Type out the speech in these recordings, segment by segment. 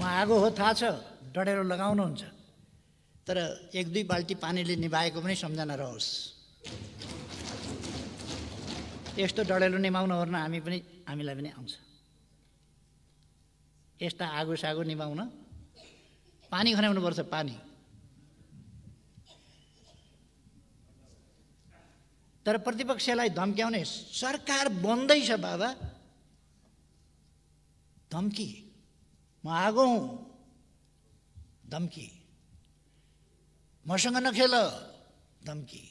आगो हो थाहा छ, डढेलो लगाउनुहुन्छ, तर 1-2 बाल्टी पानीले निभाएको पनि सम्झना रहोस्। यस्तो डढेलो निभाउन ओर्न हामीलाई पनि आउँछ। यस्ता आगो सागो निभाउन पानी खनाउनुपर्छ, पानी। तर प्रतिपक्षलाई धम्क्याउने, सरकार बन्दैछ बाबा, धम्की, म आगो हुँ, धम्की, मसँग नखेल, धम्की।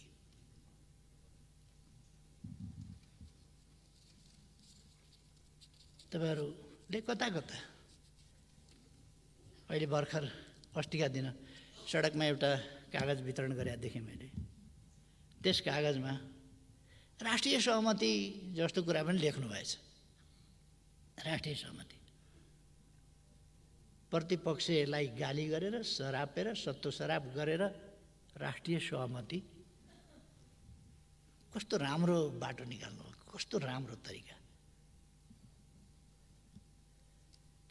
तपाईँहरूले कता कता अहिले भर्खर अस्तिका दिन सडकमा एउटा कागज वितरण गरेका देखेँ मैले। त्यस कागजमा राष्ट्रिय सहमति जस्तो कुरा पनि लेख्नु भएछ। राष्ट्रिय सहमति, प्रतिपक्षलाई गाली गरेर, सरापेर, सत्तो सराप गरेर राष्ट्रिय सहमति। कस्तो राम्रो बाटो निकाल्नु, कस्तो राम्रो तरिका।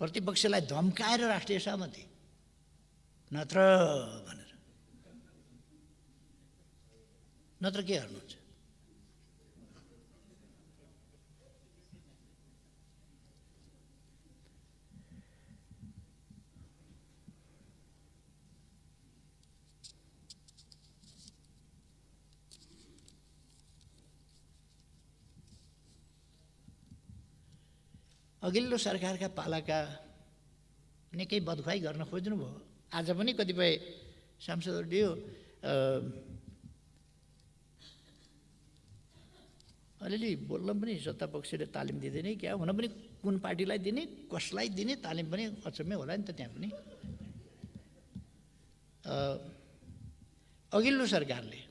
प्रतिपक्षलाई धम्काएर राष्ट्रिय सहमति, नत्र भनेर, नत्र के गर्नुहुन्छ? अघिल्लो सरकारका पालाका निकै बदखुवाई गर्न खोज्नुभयो। आज पनि कतिपय सांसदहरूले अलिअलि बोल्न पनि सत्तापक्षले तालिम दिँदैन क्या, हुन पनि कुन पार्टीलाई दिने, कसलाई दिने तालिम पनि अचम्मै होला नि त। त्यहाँ पनि अघिल्लो सरकारले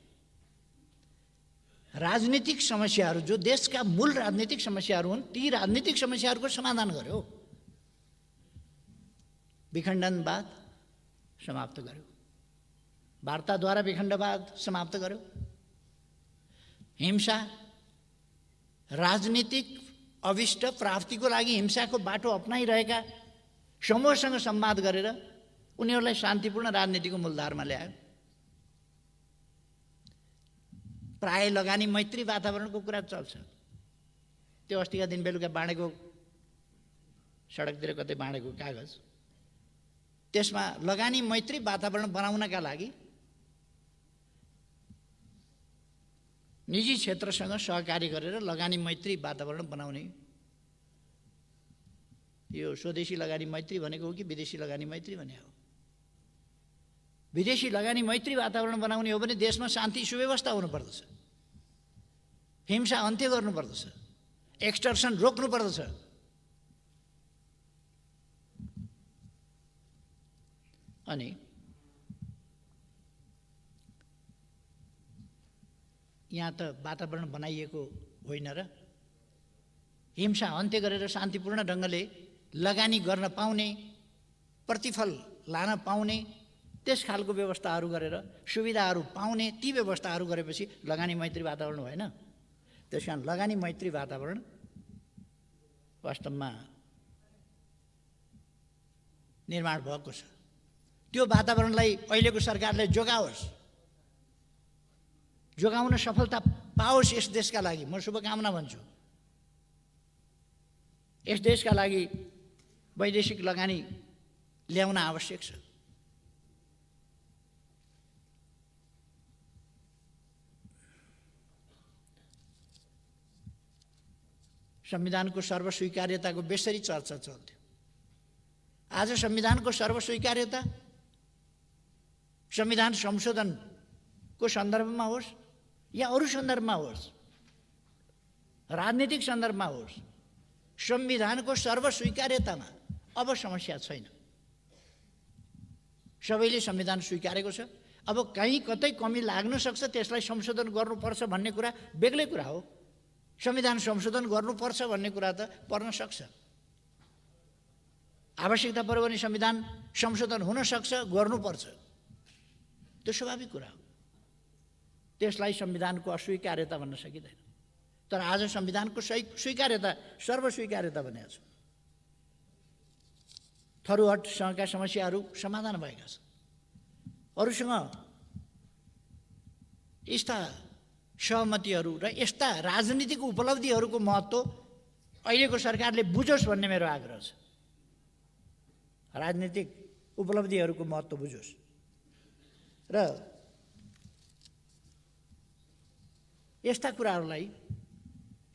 राजनीतिक समस्याहरू, जो देशका मूल राजनीतिक समस्याहरू हुन्, ती राजनीतिक समस्याहरूको समाधान गर्यो। विखण्डनवाद समाप्त गर्यो, वार्ताद्वारा विखण्डवाद समाप्त गर्यो, हिंसा, राजनीतिक अभिष्ट प्राप्तिको लागि हिंसाको बाटो अपनाइरहेका समूहसँग संवाद गरेर उनीहरूलाई शान्तिपूर्ण राजनीतिको मूलधारमा ल्यायो। प्राय लगानी मैत्री वातावरणको कुरा चल्छ। त्यो अस्तिका दिन बेलुका बाँडेको, सडकतिर कतै बाँडेको कागज, त्यसमा लगानी मैत्री वातावरण बनाउनका लागि निजी क्षेत्रसँग सहकारी गरेर लगानी मैत्री वातावरण बनाउने। यो स्वदेशी लगानी मैत्री भनेको हो कि विदेशी लगानी मैत्री भने हो? विदेशी लगानी मैत्री वातावरण बनाउने हो भने देशमा शान्ति सुव्यवस्था हुनुपर्दछ, हिंसा अन्त्य गर्नुपर्दछ, एक्सटर्सन रोक्नुपर्दछ। अनि यहाँ त वातावरण बनाइएको होइन र, हिंसा अन्त्य गरेर शान्तिपूर्ण ढङ्गले लगानी गर्न पाउने, प्रतिफल लान पाउने, त्यस खालको व्यवस्थाहरू गरेर सुविधाहरू पाउने, ती व्यवस्थाहरू गरेपछि लगानी मैत्री वातावरण भएन। त्यस कारण लगानी मैत्री वातावरण वास्तवमा निर्माण भएको छ। त्यो वातावरणलाई अहिलेको सरकारले जोगाओस्, जोगाउन सफलता पाओस्। यस देशका लागि म शुभकामना भन्छु। यस देशका लागि वैदेशिक लगानी ल्याउन आवश्यक छ। संविधानको सर्वस्वीकार्यताको बेसरी चर्चा चल्थ्यो। आज संविधानको सर्वस्वीकार्यता संविधान संशोधनको सन्दर्भमा होस् या अरू सन्दर्भमा होस्, राजनीतिक सन्दर्भमा होस्, संविधानको सर्वस्वीकार्यतामा अब समस्या छैन। सबैले संविधान स्वीकारेको छ। अब कहीँ कतै कमी लाग्न सक्छ, त्यसलाई संशोधन गर्नुपर्छ भन्ने कुरा बेग्लै कुरा हो। संविधान संशोधन गर्नुपर्छ भन्ने कुरा त पर्न सक्छ, आवश्यकता पर्यो भने संविधान संशोधन हुन सक्छ, गर्नुपर्छ, त्यो स्वाभाविक कुरा हो। त्यसलाई संविधानको अस्वीकार्यता भन्न सकिँदैन। तर आज संविधानको स्वीकार्यता, सर्वस्वीकार्यता भनेको छ। थरुहटसँगका समस्याहरू समाधान भएका छन्। अरूसँग यस्ता सहमतिहरू र यस्ता राजनीतिक उपलब्धिहरूको महत्त्व अहिलेको सरकारले बुझोस् भन्ने मेरो आग्रह छ। राजनीतिक उपलब्धिहरूको महत्त्व बुझोस् र यस्ता कुराहरूलाई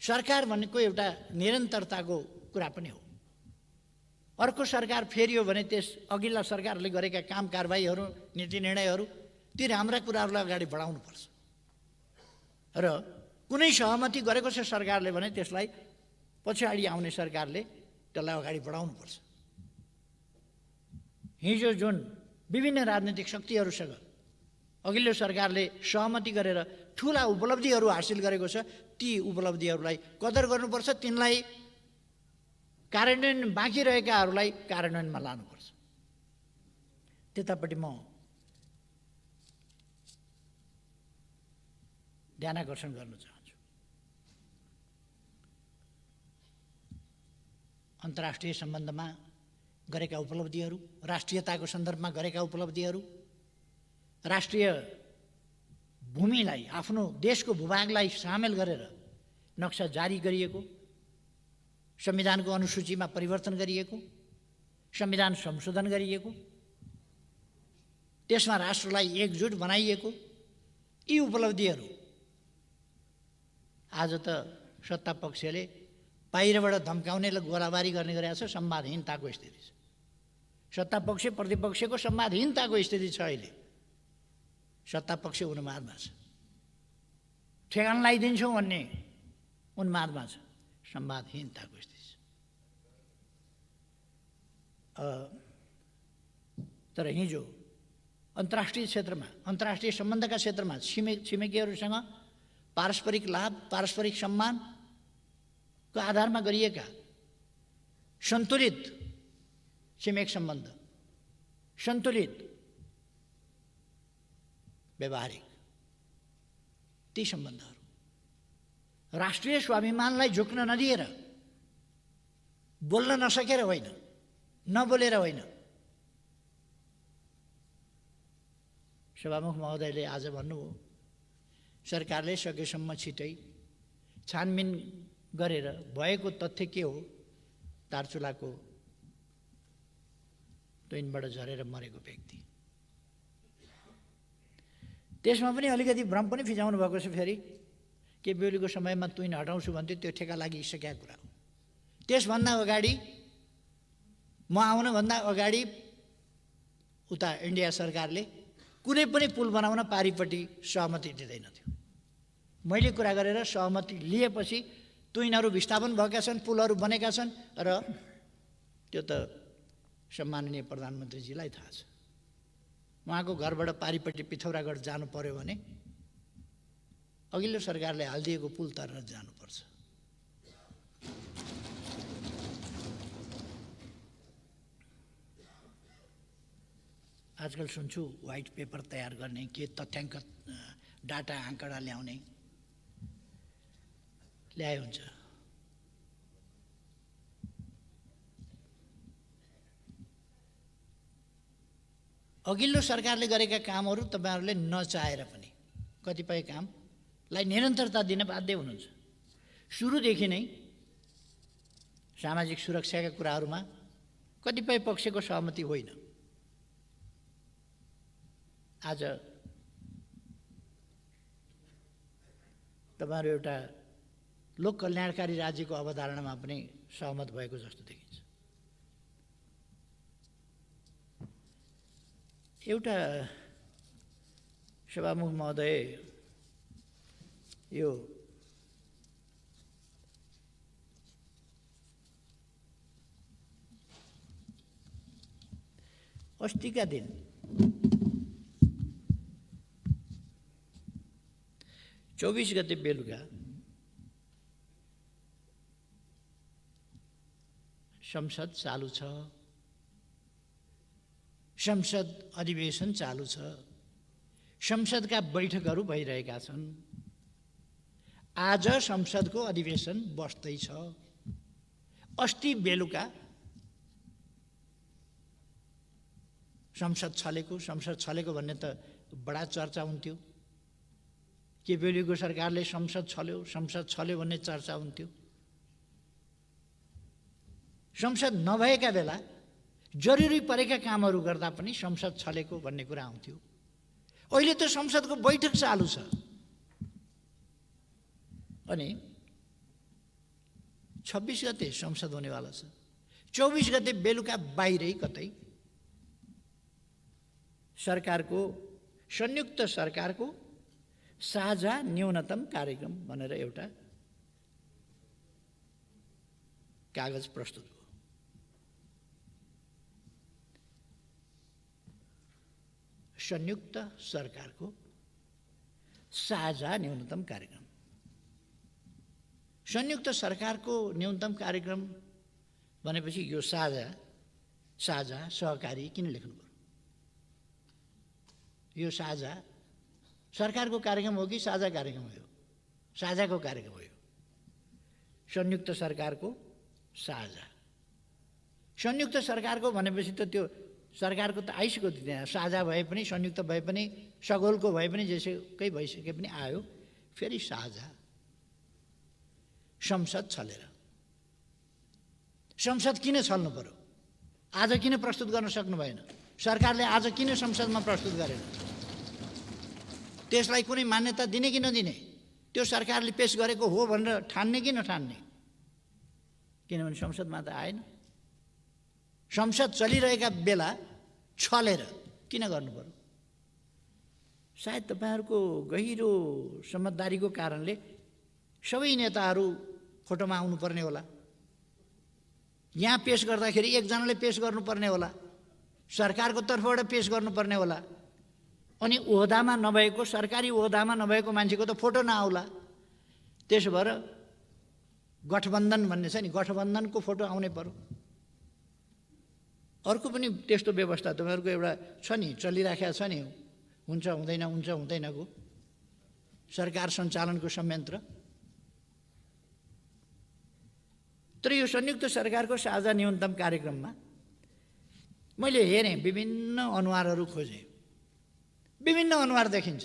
सरकार भनेको एउटा निरन्तरताको कुरा पनि हो। अर्को सरकार फेरियो भने त्यस अघिल्ला सरकारले गरेका काम कारबाहीहरू, नीति निर्णयहरू, ती राम्रा कुराहरूलाई अगाडि बढाउनुपर्छ र कुनै सहमति गरेको छ सरकारले भने त्यसलाई पछाडि आउने सरकारले त्यसलाई अगाडि बढाउनुपर्छ। हिजो जुन विभिन्न राजनीतिक शक्तिहरूसँग अघिल्लो सरकारले सहमति गरेर ठुला उपलब्धिहरू हासिल गरेको छ, ती उपलब्धिहरूलाई कदर गर्नुपर्छ, तिनलाई कार्यान्वयन बाँकी रहेकाहरूलाई कार्यान्वयनमा लानुपर्छ। त्यतापट्टि म ध्यानाकर्षण गर्न चाहन्छु। अन्तर्राष्ट्रिय सम्बन्धमा गरेका उपलब्धिहरू, राष्ट्रियताको सन्दर्भमा गरेका उपलब्धिहरू, राष्ट्रिय भूमिलाई, आफ्नो देशको भूभागलाई सामेल गरेर नक्सा जारी गरिएको, संविधानको अनुसूचीमा परिवर्तन गरिएको, संविधान संशोधन गरिएको, त्यसमा राष्ट्रलाई एकजुट बनाइएको, यी उपलब्धिहरू आज त सत्ता पक्षले बाहिरबाट धम्काउने र गोलाबारी गर्ने गरेको छ। संवादहीनताको स्थिति छ। सत्ता पक्ष प्रतिपक्षको संवादहीनताको स्थिति छ। अहिले सत्ता पक्ष उन्मादमा छ, ठेगान लगाइदिन्छौँ भन्ने उन्मादमा छ। संवादहीनताको स्थिति छ। तर हिजो अन्तर्राष्ट्रिय क्षेत्रमा, अन्तर्राष्ट्रिय सम्बन्धका क्षेत्रमा छिमेकीहरूसँग पारस्परिक लाभ, पारस्परिक सम्मानको आधारमा गरिएका सन्तुलित छिमेक सम्बन्ध, सन्तुलित व्यवहारिक ती सम्बन्धहरू राष्ट्रिय स्वाभिमानलाई झुक्न नदिएर, बोल्न नसकेर होइन, नबोलेर होइन। सभामुख महोदयले आज भन्नुभयो, सरकारले सकेसम्म छिटै छानबिन गरेर भएको तथ्य के हो, दार्चुलाको ट्रेनबाट झरेर मरेको व्यक्ति, त्यसमा पनि अलिकति भ्रम पनि फिजाउनु भएको छ। फेरि के बेहुलीको समयमा तुइन हटाउँछु भन्थ्यो, त्यो ठेका लागिसकेका कुरा हो। त्यसभन्दा अगाडि, म आउनुभन्दा अगाडि उता इन्डिया सरकारले कुनै पनि पुल बनाउन पारिपट्टि सहमति दिँदैनथ्यो। मैले कुरा गरेर सहमति लिएपछि तुइनहरू विस्थापन भएका छन्, पुलहरू बनेका छन् र त्यो त सम्माननीय प्रधानमन्त्रीजीलाई थाहा छ। उहाँको घरबाट पारिपट्टि पिथौरागढ जानु पर्यो भने अघिल्लो सरकारले हालिदिएको पुल तरेर जानुपर्छ। आजकल सुन्छु व्हाइट पेपर तयार गर्ने, के तथ्याङ्क डाटा आँकडा ल्याउने, ल्याए हुन्छ। अघिल्लो सरकारले गरेका कामहरू तपाईँहरूले नचाहेर पनि कतिपय कामलाई निरन्तरता दिन बाध्य हुनुहुन्छ। सुरुदेखि नै सामाजिक सुरक्षाका कुराहरूमा कतिपय पक्षको सहमति होइन। आज तपाईँहरू एउटा लोक कल्याणकारी राज्यको अवधारणामा पनि सहमत भएको जस्तो देखिन्छ। एउटा सभामुख महोदय, यो अस्तिका दिन चौबीस गते बेलुका संसद चालू छ, संसद अधिवेशन चालू छ, संसदका बैठकहरू भइरहेका छन्। आज संसदको अधिवेशन बस्दैछ। अस्ति बेलुका संसद छलेको भन्ने त बडा चर्चा हुन्थ्यो। केपी ओलीको सरकारले संसद छल्यो भन्ने चर्चा हुन्थ्यो। संसद नभएका बेला जरुरी परेका कामहरू गर्दा पनि संसद छलेको भन्ने कुरा आउँथ्यो। अहिले त संसदको बैठक चालु छ अनि 26 गते संसद हुनेवाला छ। 24 गते बेलुका बाहिरै कतै संयुक्त सरकारको साझा न्यूनतम कार्यक्रम भनेर एउटा कागज प्रस्तुत भयो। संयुक्त सरकारको साझा न्यूनतम कार्यक्रम। संयुक्त सरकारको न्यूनतम कार्यक्रम भनेपछि यो साझा सहकारी किन लेख्नु पर्यो? यो साझा सरकारको कार्यक्रम हो कि साझा कार्यक्रम हो? साझाको कार्यक्रम हो। संयुक्त सरकारको साझा। संयुक्त सरकारको भनेपछि त त्यो सरकारको त आइसक्यो त्यहाँ। साझा भए पनि संयुक्त भए पनि सगोलको भए पनि जेसुकै भइसके पनि आयो फेरि साझा। संसद छलेर। संसद किन छल्नु पर्यो? आज किन प्रस्तुत गर्न सक्नु भएन? सरकारले आज किन संसदमा प्रस्तुत गरेन? त्यसलाई कुनै मान्यता दिने कि नदिने? त्यो सरकारले पेश गरेको हो भनेर ठान्ने कि नठान्ने? किनभने संसदमा त आएन। संसद चलिरहेका बेला छलेर किन गर्नु पर्यो? सायद तपाईहरुको गहिरो समझदारीको कारणले सबै नेताहरू फोटोमा आउनु पर्ने होला। यहाँ पेश गर्दाखेरि एकजनाले पेश गर्नुपर्ने होला। सरकारको तर्फबाट पेश गर्नुपर्ने होला। अनि ओहदामा नभएको, सरकारी ओहदामा नभएको मान्छेको त फोटो नआउला। त्यसो भएर गठबन्धन भन्ने छ नि, गठबन्धनको फोटो आउनै पर्यो। अर्को पनि त्यस्तो व्यवस्था तपाईहरुको एउटा छ नि, चलिराखेको छ नि, हुन्छ हुँदैनको सरकार सञ्चालनको संयन्त्र। तर यो संयुक्त सरकारको साझा न्यूनतम कार्यक्रममा मैले हेरेँ, विभिन्न अनुहारहरू खोजेँ। विभिन्न अनुहार देखिन्छ।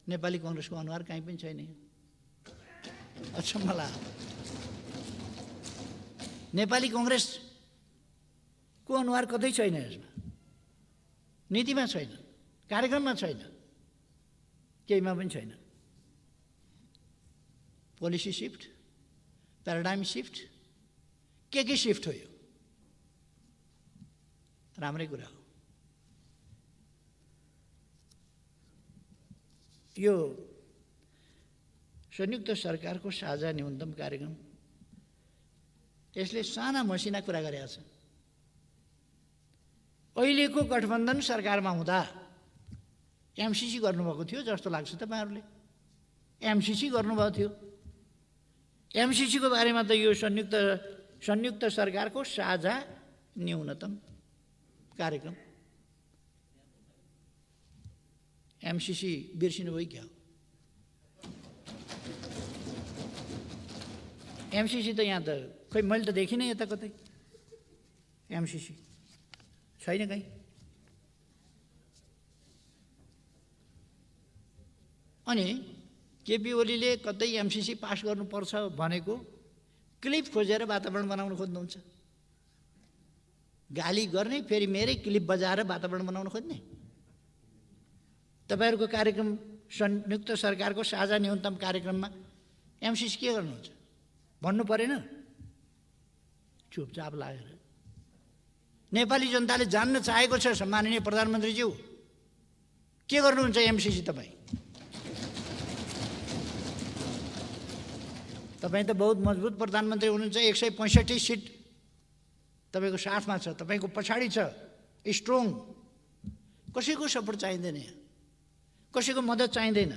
नेपाली कांग्रेसको अनुहार कहीँ पनि छैन। अचम्म लाग्यो। नेपाली कांग्रेसको अनुहार कतै छैन यसमा। नीतिमा छैन, कार्यक्रममा छैन, केहीमा पनि छैन। पोलिसी शिफ्ट, प्याराडाइम शिफ्ट, के शिफ्ट हो? यो राम्रै कुरा हो। यो संयुक्त सरकारको साझा न्यूनतम कार्यक्रम यसले साना मसिना कुरा गरेको छ। अहिलेको गठबन्धन सरकारमा हुँदा एमसीसी गर्नुभएको थियो जस्तो लाग्छ तपाईहरुले। एमसीसी गर्नुभएको थियो। एमसीसी को बारेमा त यो संयुक्त सरकारको साझा न्यूनतम कार्यक्रम। एमसीसी बिर्सिनु भयो क्या? एमसीसी त यहाँ त खै मैले त देखिनँ यता कतै। एमसीसी छैन कहीँ। अनि केपी ओलीले कतै एमसीसी पास गर्नुपर्छ भनेको क्लिप खोजेर वातावरण बनाउन खोज्नुहुन्छ। गाली गर्ने फेरि मेरै क्लिप बजाएर वातावरण बनाउन खोज्ने। तपाईहरुको कार्यक्रम संयुक्त सरकारको साझा न्यूनतम कार्यक्रममा एमसीसी के गर्नुहुन्छ भन्नु परेन? चुपचाप लागेर नेपाली जनताले जान्न चाहेको छ। सम्माननीय प्रधानमन्त्रीज्यू, के गर्नुहुन्छ एमसीसी? तपाईं त बहुत मजबुत प्रधानमन्त्री हुनुहुन्छ। 165 सीट तपाईको साथमा छ, तपाईको पछाडी छ, स्ट्रङ। कसैको सपोर्ट चाहिँदैन, कसैको मद्दत चाहिँदैन।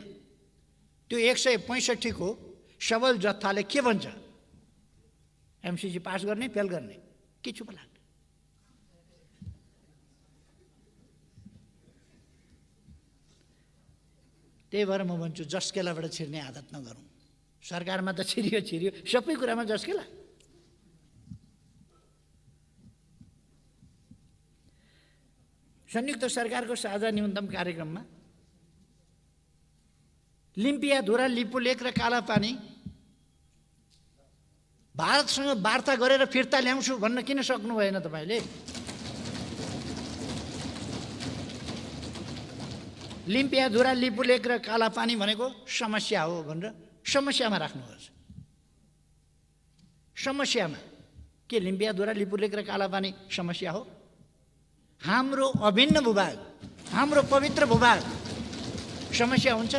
त्यो 165 को सबल जत्थाले के भन्छ? एमसीसी पास गर्ने, फेल गर्ने, के चुप लाग्ने? त्यही भएर म भन्छु जस्केलाबाट छिर्ने आदत नगरौँ। सरकारमा त छिरियो, सबै कुरामा जस्केला। संयुक्त सरकारको साझा न्यूनतम कार्यक्रममा लिम्पियाधुरा, लिपुलेक र कालापानी भारतसँग वार्ता गरेर फिर्ता ल्याउँछु भन्न किन सक्नु भएन तपाईँले? लिम्पियाधुरा, लिपुलेक र कालापानी भनेको समस्या हो भनेर समस्यामा राख्नुहोस्। समस्यामा के लिम्पियाधुरा, लिपुलेक र कालापानी समस्या हो? हाम्रो अभिन्न भूभाग, हाम्रो पवित्र भूभाग समस्या हुन्छ?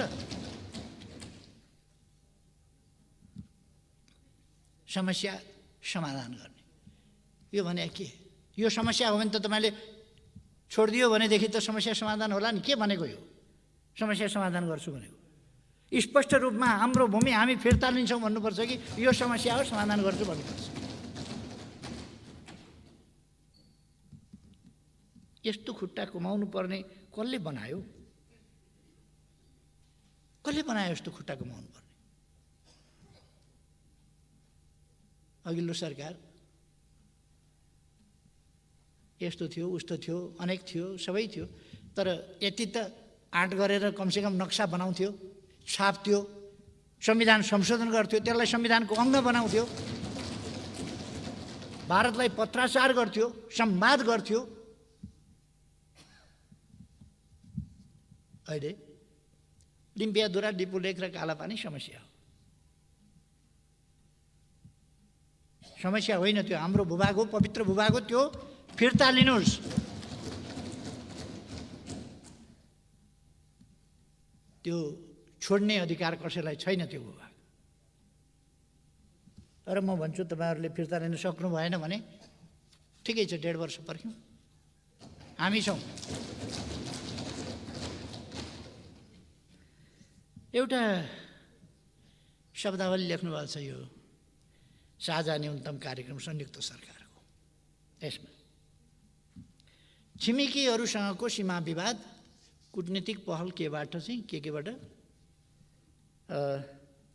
समस्या समाधान गर्ने यो भने के? यो समस्या हो भने त तपाईँले छोडिदियो भनेदेखि त समस्या समाधान होला नि। के भनेको यो समस्या समाधान गर्छु भनेको? स्पष्ट रूपमा हाम्रो भूमि हामी फिर्ता लिन्छौँ भन्नुपर्छ कि यो समस्या हो समाधान गर्छु भन्नुपर्छ? यस्तो खुट्टा कमाउनु पर्ने कसले बनायो? कसले बनायो यस्तो खुट्टा कमाउनु पर्ने? अघिल्लो सरकार यस्तो थियो, उस्तो थियो, अनेक थियो, सबै थियो, तर यति त आँट गरेर कमसेकम नक्सा बनाउँथ्यो, छाप्थ्यो, संविधान संशोधन गर्थ्यो, त्यसलाई संविधानको अङ्ग बनाउँथ्यो, भारतलाई पत्राचार गर्थ्यो, संवाद गर्थ्यो। अहिले लिम्पियाधुरा, लिपुलेक र कालापानी समस्या हो। समस्या होइन, त्यो हाम्रो भूभाग हो, पवित्र भूभाग हो, त्यो फिर्ता लिनुहोस्। त्यो छोड्ने अधिकार कसैलाई छैन त्यो भूभाग। तर म भन्छु तपाईँहरूले फिर्ता लिन सक्नु भएन भने ठिकै छ, 1.5 वर्ष पर्ख्यौँ, हामी छौँ। एउटा शब्दावली लेख्नु भएको छ यो साझा न्यूनतम कार्यक्रम संयुक्त सरकारको। यसमा छिमेकीहरूसँगको सीमा विवाद कूटनीतिक पहल केबाट चाहिँ केबाट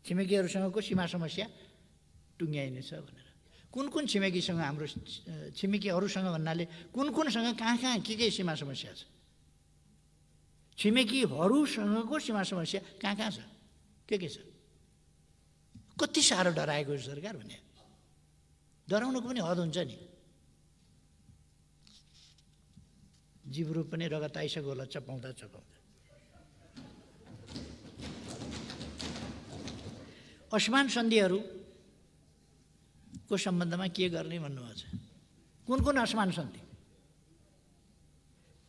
छिमेकीहरूसँगको सीमा समस्या टुङ्ग्याइनेछ भनेर। कुन कुन छिमेकीसँग, हाम्रो छिमेकीहरूसँग भन्नाले कुन कुनसँग कहाँ कहाँ के सीमा समस्या छ? छिमेकीहरूसँगको सीमा समस्या कहाँ कहाँ छ, के छ? कति साह्रो डराएको सरकार भने डराउनुको पनि हद हुन्छ नि। जिब्रो पनि रगत आइसक्यो होला चपाउँदा चपाउँदा। असमान सन्धिहरूको सम्बन्धमा के गर्ने भन्नुभएको छ? कुन कुन असमान सन्धि?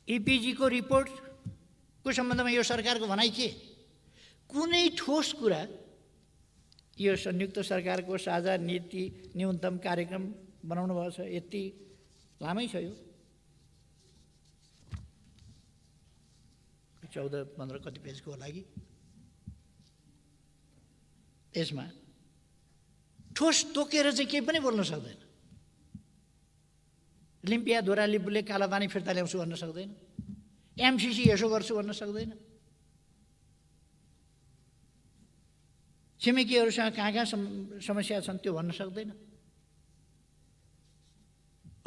इपिजीको रिपोर्टको सम्बन्धमा यो सरकारको भनाइ के? कुनै ठोस कुरा यो संयुक्त सरकारको साझा नीति न्यूनतम कार्यक्रम बनाउनु भएको छ, यति लामै छ यो, 14-15 कति पेजको होला कि। यसमा ठोस तोकेर चाहिँ केही पनि बोल्न सक्दैन। लिम्पियाधुरा, लिपुलेक, कालापानी फिर्ता ल्याउँछु भन्न सक्दैन। एमसिसी यसो गर्छु भन्न सक्दैन। छिमेकीहरूसँग कहाँ कहाँ समस्या छन् त्यो भन्न सक्दैन।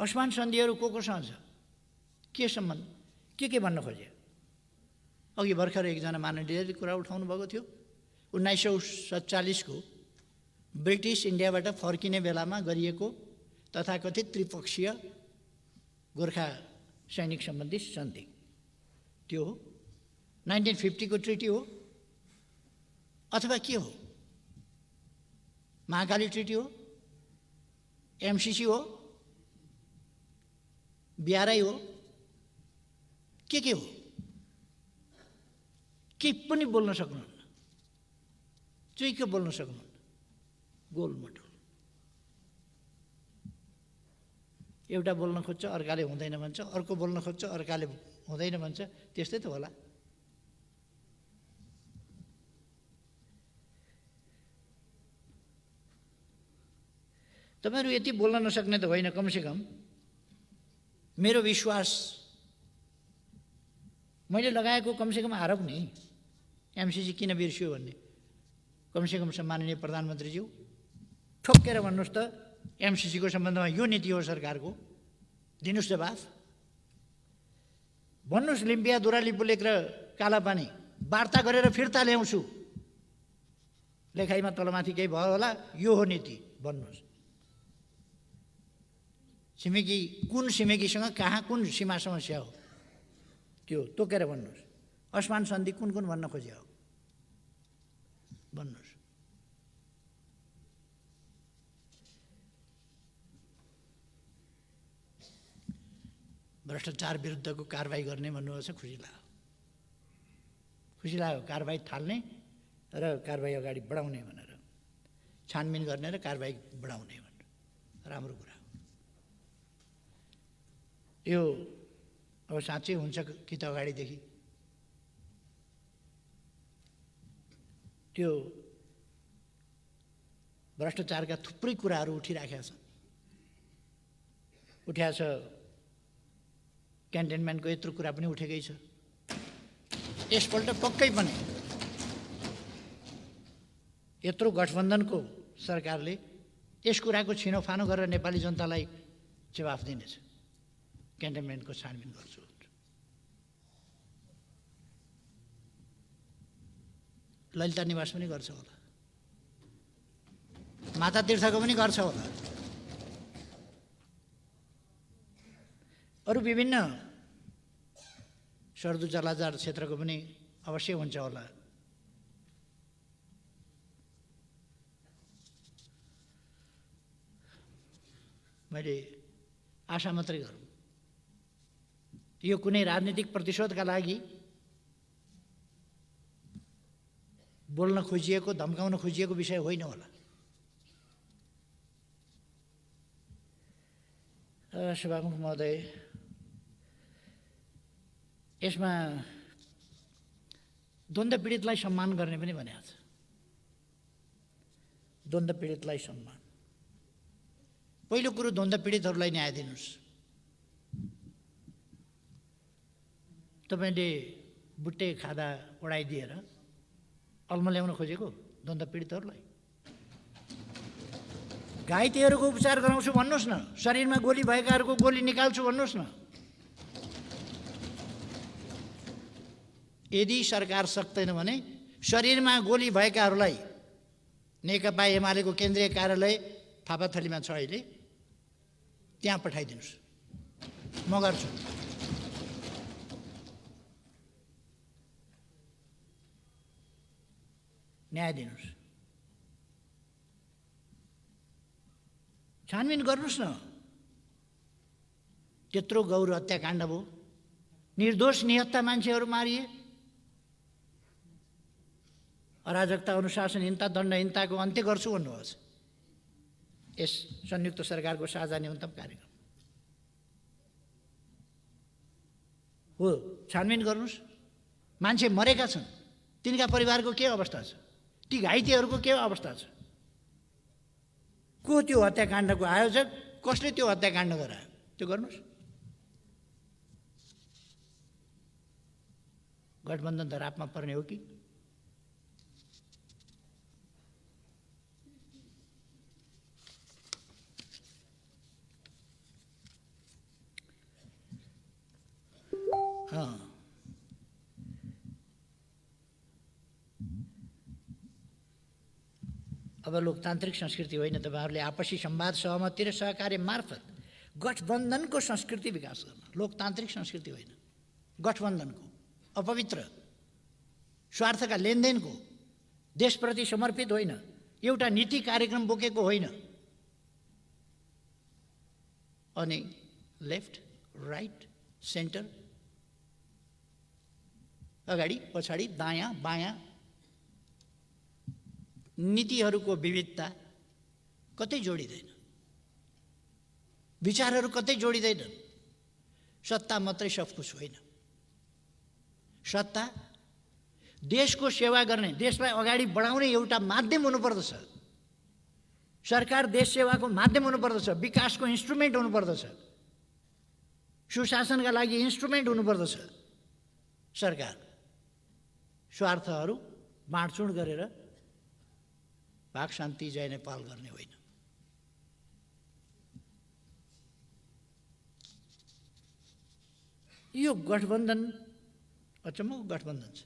असमान सन्धिहरू कोसँग छ, के सम्बन्ध, के भन्न खोजे? अघि भर्खर एकजना माननीयले कुरा उठाउनु भएको थियो। 1947 को ब्रिटिस इन्डियाबाट फर्किने बेलामा गरिएको तथाकथित त्रिपक्षीय गोर्खा सैनिक सम्बन्धी सन्धि त्यो हो। 1950 को ट्रिटी हो अथवा के हो? महाकाली ट्रिटी हो, एमसिसी हो, बिआरआई हो, के हो? के पनि बोल्न सक्नुहुन्न, चुइक बोल्न सक्नुहुन्न, गोलमटोल। एउटा बोल्न खोज्छ अर्काले हुँदैन भन्छ, अर्को बोल्न खोज्छ अर्काले हुँदैन भन्छ, त्यस्तै त होला। तपाईहरु यति बोल्न नसक्ने त होइन, कमसेकम मेरो विश्वास मैले लगाएको कमसेकम आरोप नि एमसिसी किन बिर्सियो भन्ने कमसेकम सम्माननीय प्रधानमन्त्रीज्यू ठोक्केर भन्नुस् त एमसिसी को सम्बन्धमा यो नीति हो सरकारको, दिनुस् जवाफ। भन्नुहोस् लिम्पिया दुराली बुलेक र कालापानी वार्ता गरेर फिर्ता ल्याउँछु, लेखाइमा तलमाथि केही भयो होला, यो हो नीति भन्नुहोस्। छिमेकी कुन छिमेकीसँग कहाँ कुन सीमा समस्या हो त्यो तोकेर भन्नुहोस्। असमान सन्धि कुन कुन भन्न खोज्या हो भन्नुहोस्। भ्रष्टाचार विरुद्धको कारबाही गर्ने भन्नुभएको छ, खुसी लाग्यो। खुसी लाग्यो कारबाही थाल्ने र कारबाही अगाडि बढाउने भनेर, छानबिन गर्ने र कारबाही बढाउने भनेर राम्रो कुरा हो। यो अब साँच्चै हुन्छ कि त अगाडिदेखि त्यो भ्रष्टाचारका थुप्रै कुराहरू उठिराखेका छन्। उठ्या छ, क्यान्टनमेन्टको यत्रो कुरा पनि उठेकै छ। यसपल्ट पक्कै पनि यत्रो गठबन्धनको सरकारले यस कुराको छिनोफानो गरेर नेपाली जनतालाई जवाफ दिनेछ। क्यान्टनमेन्टको छानबिन गर्छु, ललिता निवास पनि गर्छ होला, माता तीर्थको पनि गर्छ होला, अरू विभिन्न सर्दु जलाजार क्षेत्रको पनि अवश्य हुन्छ होला। मैले आशा मात्रै गरौँ, यो कुनै राजनीतिक प्रतिशोधका लागि बोल्न खोजिएको, धम्काउन खोजिएको विषय होइन होला। सभामुख महोदय, यसमा द्वन्द्व पीडितलाई सम्मान गर्ने पनि भनेको छ। द्वन्द्व पीडितलाई सम्मान, पहिलो कुरो द्वन्द्व पीडितहरूलाई न्याय दिनुहोस्। तपाईँले बुट्टे खाँदा उडाइदिएर अल्मल्याउन खोजेको द्वन्द्व पीडितहरूलाई? घाइतेहरूको उपचार गराउँछु भन्नुहोस् न, शरीरमा गोली भएकाहरूको गोली निकाल्छु भन्नुहोस् न। यदि सरकार सक्दैन भने शरीरमा गोली भएकाहरूलाई नेकपा एमालेको केन्द्रीय कार्यालय थापाथलीमा छ अहिले, त्यहाँ पठाइदिनुहोस्, म गर्छु। न्याय दिनुहोस्, छानबिन गर्नुहोस् न। त्यत्रो गौर हत्याकाण्ड भयो, निर्दोष निहत्था मान्छेहरू मारिए, अराजकता, अनुशासनहीनता, दण्डहीनताको अन्त्य गर्छु भन्नुभएको छ यस संयुक्त सरकारको साझा न्यूनतम कार्यक्रम हो। छानबिन गर्नुहोस्। मान्छे मरेका छन्, तिनका परिवारको के अवस्था छ, ती घाइतेहरूको के अवस्था छ, को त्यो हत्याकाण्डको आयोजक, कसले त्यो हत्याकाण्ड गरायो, त्यो गर्नुहोस्। गठबन्धन धरापमा पर्ने हो कि? अब लोकतान्त्रिक संस्कृति होइन, तपाईँहरूले आपसी संवाद, सहमति र सहकार्य मार्फत गठबन्धनको संस्कृति विकास गर्न। लोकतान्त्रिक संस्कृति होइन, गठबन्धनको, अपवित्र स्वार्थका लेनदेनको, देशप्रति समर्पित होइन, एउटा नीति कार्यक्रम बोकेको होइन। अनि लेफ्ट, राइट, सेन्टर, अगाडि पछाडि, दायाँ बायाँ नीतिहरूको विविधता कतै जोडिँदैन, विचारहरू कतै जोडिँदैनन्। सत्ता मात्रै सब कुछ होइन। सत्ता देशको सेवा गर्ने, देशलाई अगाडि बढाउने एउटा माध्यम हुनुपर्दछ। सरकार देश सेवाको माध्यम हुनुपर्दछ, विकासको इन्स्ट्रुमेन्ट हुनुपर्दछ, सुशासनका लागि इन्स्ट्रुमेन्ट हुनुपर्दछ। सरकार स्वार्थहरू बाँडचुँड गरेर भाग शान्ति जय नेपाल गर्ने होइन। यो गठबन्धन अचम्मको गठबन्धन छ।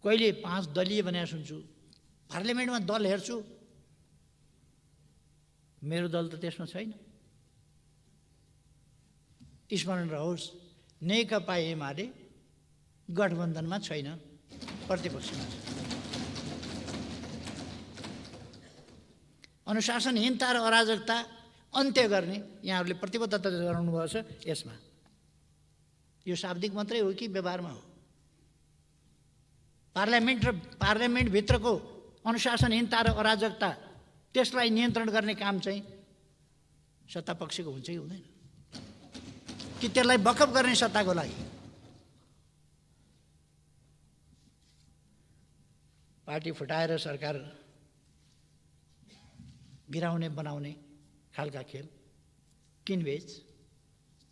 कहिले 5 दलीय भनेर सुन्छु, पार्लियामेन्टमा दल हेर्छु, मेरो दल त त्यसमा छैन। स्मरण रहोस्, नेकपा एमाले गठबन्धनमा छैन, प्रतिपक्षमा छ। अनुशासनहीनता र अराजकता अन्त्य गर्ने यहाँहरूले प्रतिबद्धता गराउनुभएको छ यसमा। यो शाब्दिक मात्रै हो कि व्यवहारमा हो? पार्लियामेन्टभित्रको अनुशासनहीनता र अराजकता, त्यसलाई नियन्त्रण गर्ने काम चाहिँ सत्तापक्षको हुन्छ कि हुँदैन? कि त्यसलाई बखप गर्ने सत्ताको लागि? पार्टी फुटाएर सरकार गिराउने बनाउने खालका खेल, किनबेच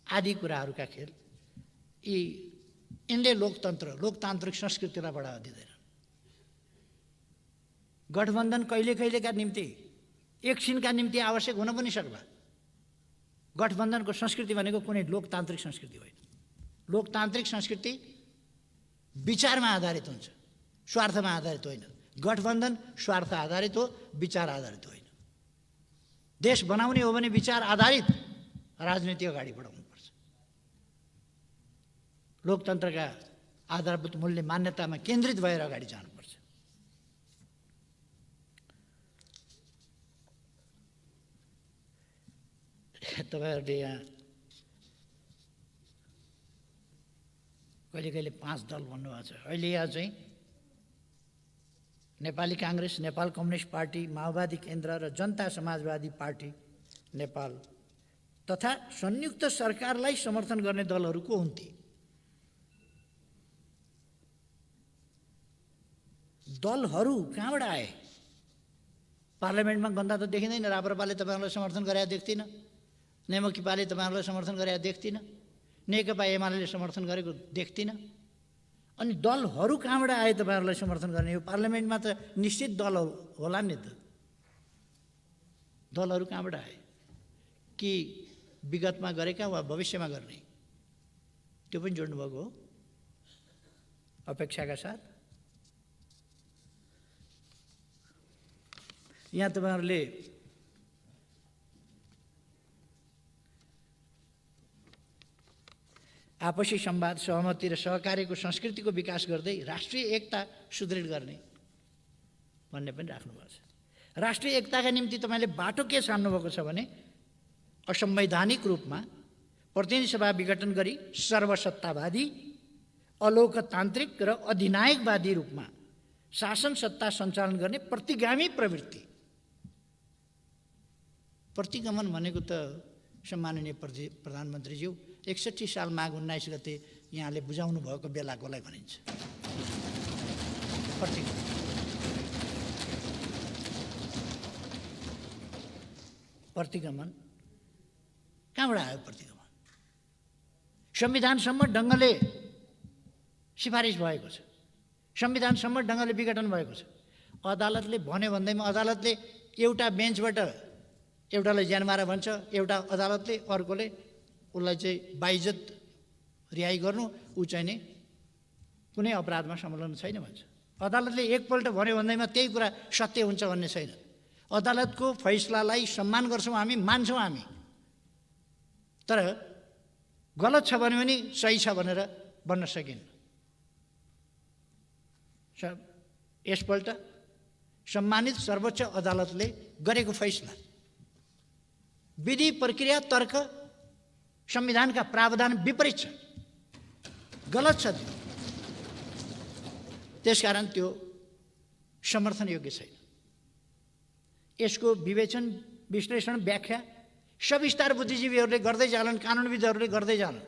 आदि कुराहरूका खेल, यिनले लोकतान्त्रिक संस्कृतिलाई बढावा दिँदैन। गठबन्धन कहिले कहिलेका निम्ति, एकछिनका निम्ति आवश्यक हुन पनि सक्ला। गठबन्धनको संस्कृति भनेको कुनै लोकतान्त्रिक संस्कृति होइन। लोकतान्त्रिक संस्कृति विचारमा आधारित हुन्छ, स्वार्थमा आधारित होइन। गठबन्धन स्वार्थ आधारित हो, विचार आधारित होइन। देश बनाउने हो भने विचार आधारित राजनीति अगाडि बढाउनुपर्छ। लोकतन्त्रका आधारभूत मूल्य मान्यतामा केन्द्रित भएर अगाडि जानुपर्छ। तपाईँहरूले यहाँ कहिले कहिले 5 दल भन्नुभएको छ। अहिले यहाँ चाहिँ नेपाली काङ्ग्रेस, नेपाल कम्युनिस्ट पार्टी, माओवादी केन्द्र र जनता समाजवादी पार्टी नेपाल तथा संयुक्त सरकारलाई समर्थन गर्ने दलहरूको हुन्थे। दलहरू कहाँबाट आए? पार्लियामेन्टमा गन्दा त देखिँदैन। राप्रपाले तपाईँहरूलाई समर्थन गरेर देख्दिनँ, नेमकिपाले तपाईँहरूलाई समर्थन गरेर देख्दिनँ, नेकपा एमाले समर्थन गरेको देख्दिनँ। अनि दलहरू कहाँबाट आए तपाईँहरूलाई समर्थन गर्ने? यो पार्लियामेन्टमा त निश्चित दल होला नि त। दलहरू कहाँबाट आए? कि विगतमा गरेका वा भविष्यमा गर्ने? त्यो पनि जोड्नुभएको हो अपेक्षाका साथ। यहाँ तपाईँहरूले आपसी संवाद, सहमति र सहकार्यको संस्कृतिको विकास गर्दै राष्ट्रिय एकता सुदृढ गर्ने भन्ने पनि राख्नुभएको छ। राष्ट्रिय एकताका निम्ति तपाईँले बाटो के छान्नुभएको छ भने असंवैधानिक रूपमा प्रतिनिधि सभा विघटन गरी सर्वसत्तावादी, अलोकतान्त्रिक र अधिनायकवादी रूपमा शासन सत्ता सञ्चालन गर्ने प्रतिगामी प्रवृत्ति। प्रतिगमन भनेको त सम्माननीय प्रधानमन्त्रीज्यू 61 साल माघ 19 गते यहाँले बुझाउनु भएको बेलाकोलाई भनिन्छ। प्रतिगमन कहाँबाट आयो? प्रतिगमन संविधानसम्म ढङ्गले सिफारिस भएको छ, संविधानसम्म ढङ्गले विघटन भएको छ। अदालतले भन्यो भन्दैमा अदालतले एउटा बेन्चबाट एउटालाई ज्यानमारा भन्छ, एउटा अदालतले अर्कोले उसलाई चाहिँ बाइज्जत रिहाई गर्नु, ऊ चाहिँ नि कुनै अपराधमा संलग्न छैन भन्छ। अदालतले एकपल्ट भन्यो भन्दैमा त्यही कुरा सत्य हुन्छ भन्ने छैन। अदालतको फैसलालाई सम्मान गर्छौँ हामी, मान्छौँ हामी। तर गलत छ भने पनि सही छ भनेर भन्न सकिन्न। यसपल्ट सम्मानित सर्वोच्च अदालतले गरेको फैसला विधि, प्रक्रिया, तर्क, संविधानका प्रावधान विपरीत छ, गलत छ त्यो। त्यसकारण त्यो समर्थन योग्य छैन। यसको विवेचन, विश्लेषण, व्याख्या सविस्तार बुद्धिजीवीहरूले गर्दै जालान्, कानुनविदहरूले गर्दै जालान्,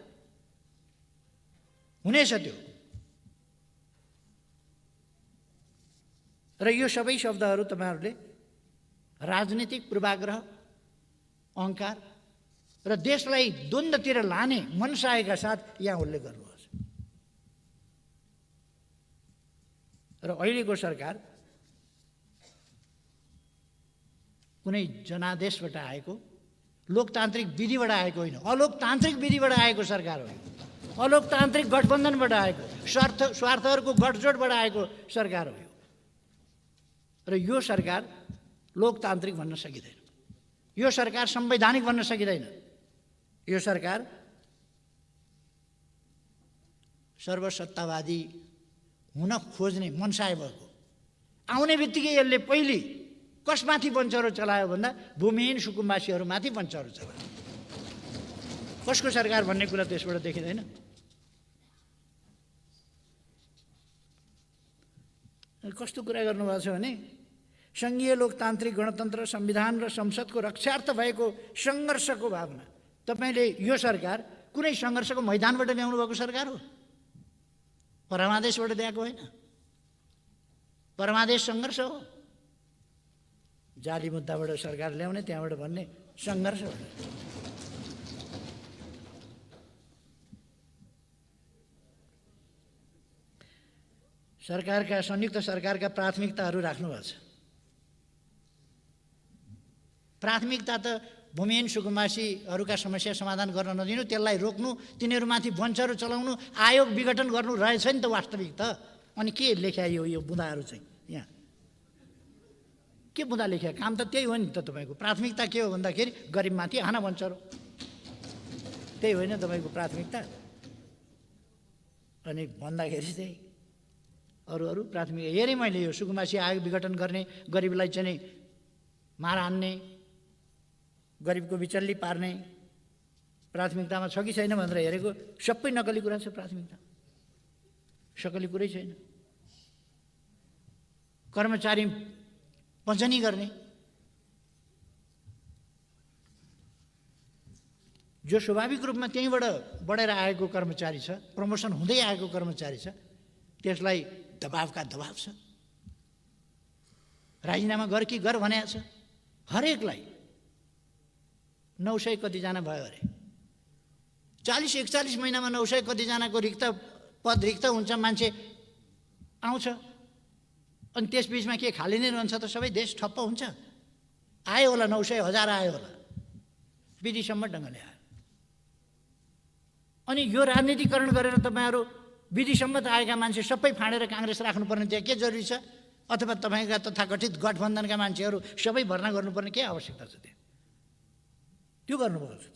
हुनेछ त्यो। र यो सबै शब्दहरू तपाईँहरूले राजनीतिक पूर्वाग्रह, अहङ्कार र देशलाई द्वन्द्वतिर लाने मनसायका साथ यहाँ उल्लेख गर्नुभएको छ। र अहिलेको सरकार कुनै जनादेशबाट आएको लोकतान्त्रिक विधिबाट आएको होइन, अलोकतान्त्रिक विधिबाट आएको सरकार हो। अलोकतान्त्रिक गठबन्धनबाट आएको, स्वार्थहरूको गठजोडबाट आएको सरकार हो। र यो सरकार लोकतान्त्रिक भन्न सकिँदैन, यो सरकार संवैधानिक भन्न सकिँदैन, यो सरकार सर्वसत्तावादी हुन खोज्ने मनसाय भएको। आउने बित्तिकै यसले पहिले कसमाथि बन्चरो चलायो भन्दा भूमिहीन सुकुम्बासीहरूमाथि बन्चरो चलायो। कसको सरकार भन्ने कुरा त्यसबाट देखिँदैन। कस्तो कुरा गर्नुभएको छ भने सङ्घीय लोकतान्त्रिक गणतन्त्र संविधान र संसदको रक्षार्थ भएको सङ्घर्षको भावना। तपाईँले यो सरकार कुनै सङ्घर्षको मैदानबाट ल्याउनु भएको सरकार हो, परमादेशबाट ल्याएको होइन। परमादेश सङ्घर्ष हो, जाली मुद्दाबाट सरकार ल्याउने, त्यहाँबाट भन्ने सङ्घर्ष हो। सरकारका संयुक्त सरकारका प्राथमिकताहरू राख्नुभएको छ। प्राथमिकता त भूमिहीन सुकुम्बासीहरूका समस्या समाधान गर्न नदिनु, त्यसलाई रोक्नु, तिनीहरूमाथि बन्चरो चलाउनु, आयोग विघटन गर्नु रहेछ नि त वास्तविक त। अनि के लेख्या यो बुँदाहरू चाहिँ यहाँ के बुँदा लेख्या? काम त त्यही हो नि त। तपाईँको प्राथमिकता के हो भन्दाखेरि गरिबमाथि हाना बन्चरो, त्यही होइन तपाईँको प्राथमिकता। अनि भन्दाखेरि चाहिँ अरू प्राथमिक हेरेँ मैले। यो सुकुम्बासी आयोग विघटन गर्ने, गरिबलाई चाहिँ नि मार हान्ने, गरिबको बिचल्ली पार्ने प्राथमिकतामा छ कि छैन भनेर हेरेको, सबै नकली कुरा छ। प्राथमिकता सकली कुरै छैन। कर्मचारी पञ्चनी गर्ने, जो स्वाभाविक रूपमा त्यहीँबाट बढेर आएको कर्मचारी छ, प्रमोसन हुँदै आएको कर्मचारी छ, त्यसलाई दबावका दबाव छ। राजीनामा गर कि गर भनेको छ। हरेकलाई 900 कतिजना भयो अरे, 40-41 महिनामा 900 कतिजनाको पद रिक्त हुन्छ, मान्छे आउँछ। अनि त्यस बिचमा के खाली नै रहन्छ त? सबै देश ठप्प हुन्छ। आयो होला 900, 1000 आयो होला, विधिसम्म ढङ्गले आयो। अनि यो राजनीतिकरण गरेर तपाईँहरू विधिसम्म त आएका मान्छे सबै फाँडेर काङ्ग्रेस राख्नुपर्ने त्यहाँ के जरुरी छ? अथवा तपाईँका तथाकथित गठबन्धनका मान्छेहरू सबै भर्ना गर्नुपर्ने के आवश्यकता छ? त्यहाँ त्यो गर्नुभएको छ।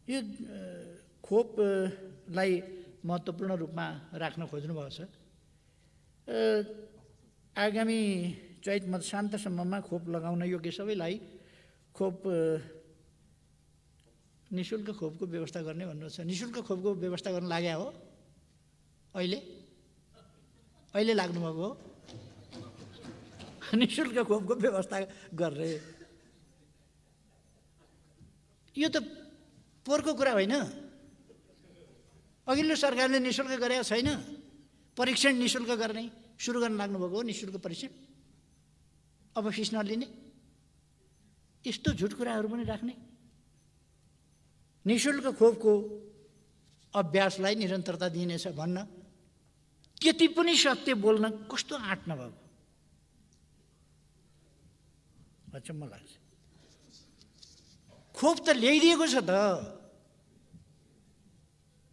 यो खोपलाई महत्त्वपूर्ण रूपमा राख्न खोज्नुभएको छ। आगामी चैत मध्यान्तसम्ममा खोप लगाउन योग्य सबैलाई खोप निःशुल्क खोपको व्यवस्था गर्ने भन्नु छ। निःशुल्क खोपको व्यवस्था गर्न लाग्या हो अहिले लाग्नुभएको हो? निःशुल्क खोपको व्यवस्था गर्ने यो त पोहोरको कुरा होइन। अघिल्लो सरकारले निःशुल्क गरेको छैन। परीक्षण निःशुल्क गर्ने सुरु गर्न लाग्नुभएको हो। निःशुल्क परीक्षण, अब फिस नलिने, यस्तो झुट कुराहरू पनि राख्ने। निःशुल्क खोपको अभ्यासलाई निरन्तरता दिइनेछ भन्न त्यति पनि सत्य बोल्न कस्तो आँट नभएको अचम्म लाग्छ। खोप त ल्याइदिएको छ त,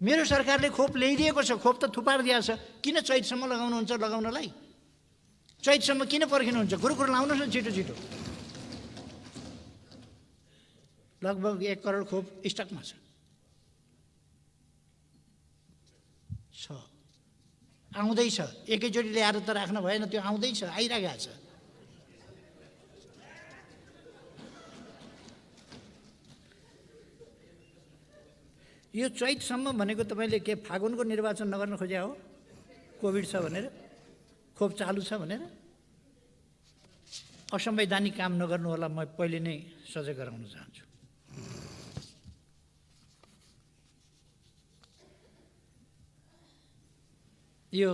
मेरो सरकारले खोप ल्याइदिएको छ, खोप त थुपार दिएको छ। किन चैतसम्म लगाउनुहुन्छ? लगाउनलाई चैतसम्म किन पर्खिनुहुन्छ? कुरो लाउनुहोस् न छिटो छिटो। लगभग 1 करोड खोप स्टकमा छ, आउँदैछ। एकैचोटि ल्याएर त राख्न भएन, त्यो आउँदैछ, आइरहेको छ। यो चैतसम्म भनेको तपाईँले के फागुनको निर्वाचन नगर्न खोज्या हो? कोभिड छ भनेर, खोप चालु छ भनेर? असंवैधानिक काम नगर्नु होला, म पहिले नै सजग गराउन चाहन्छु। यो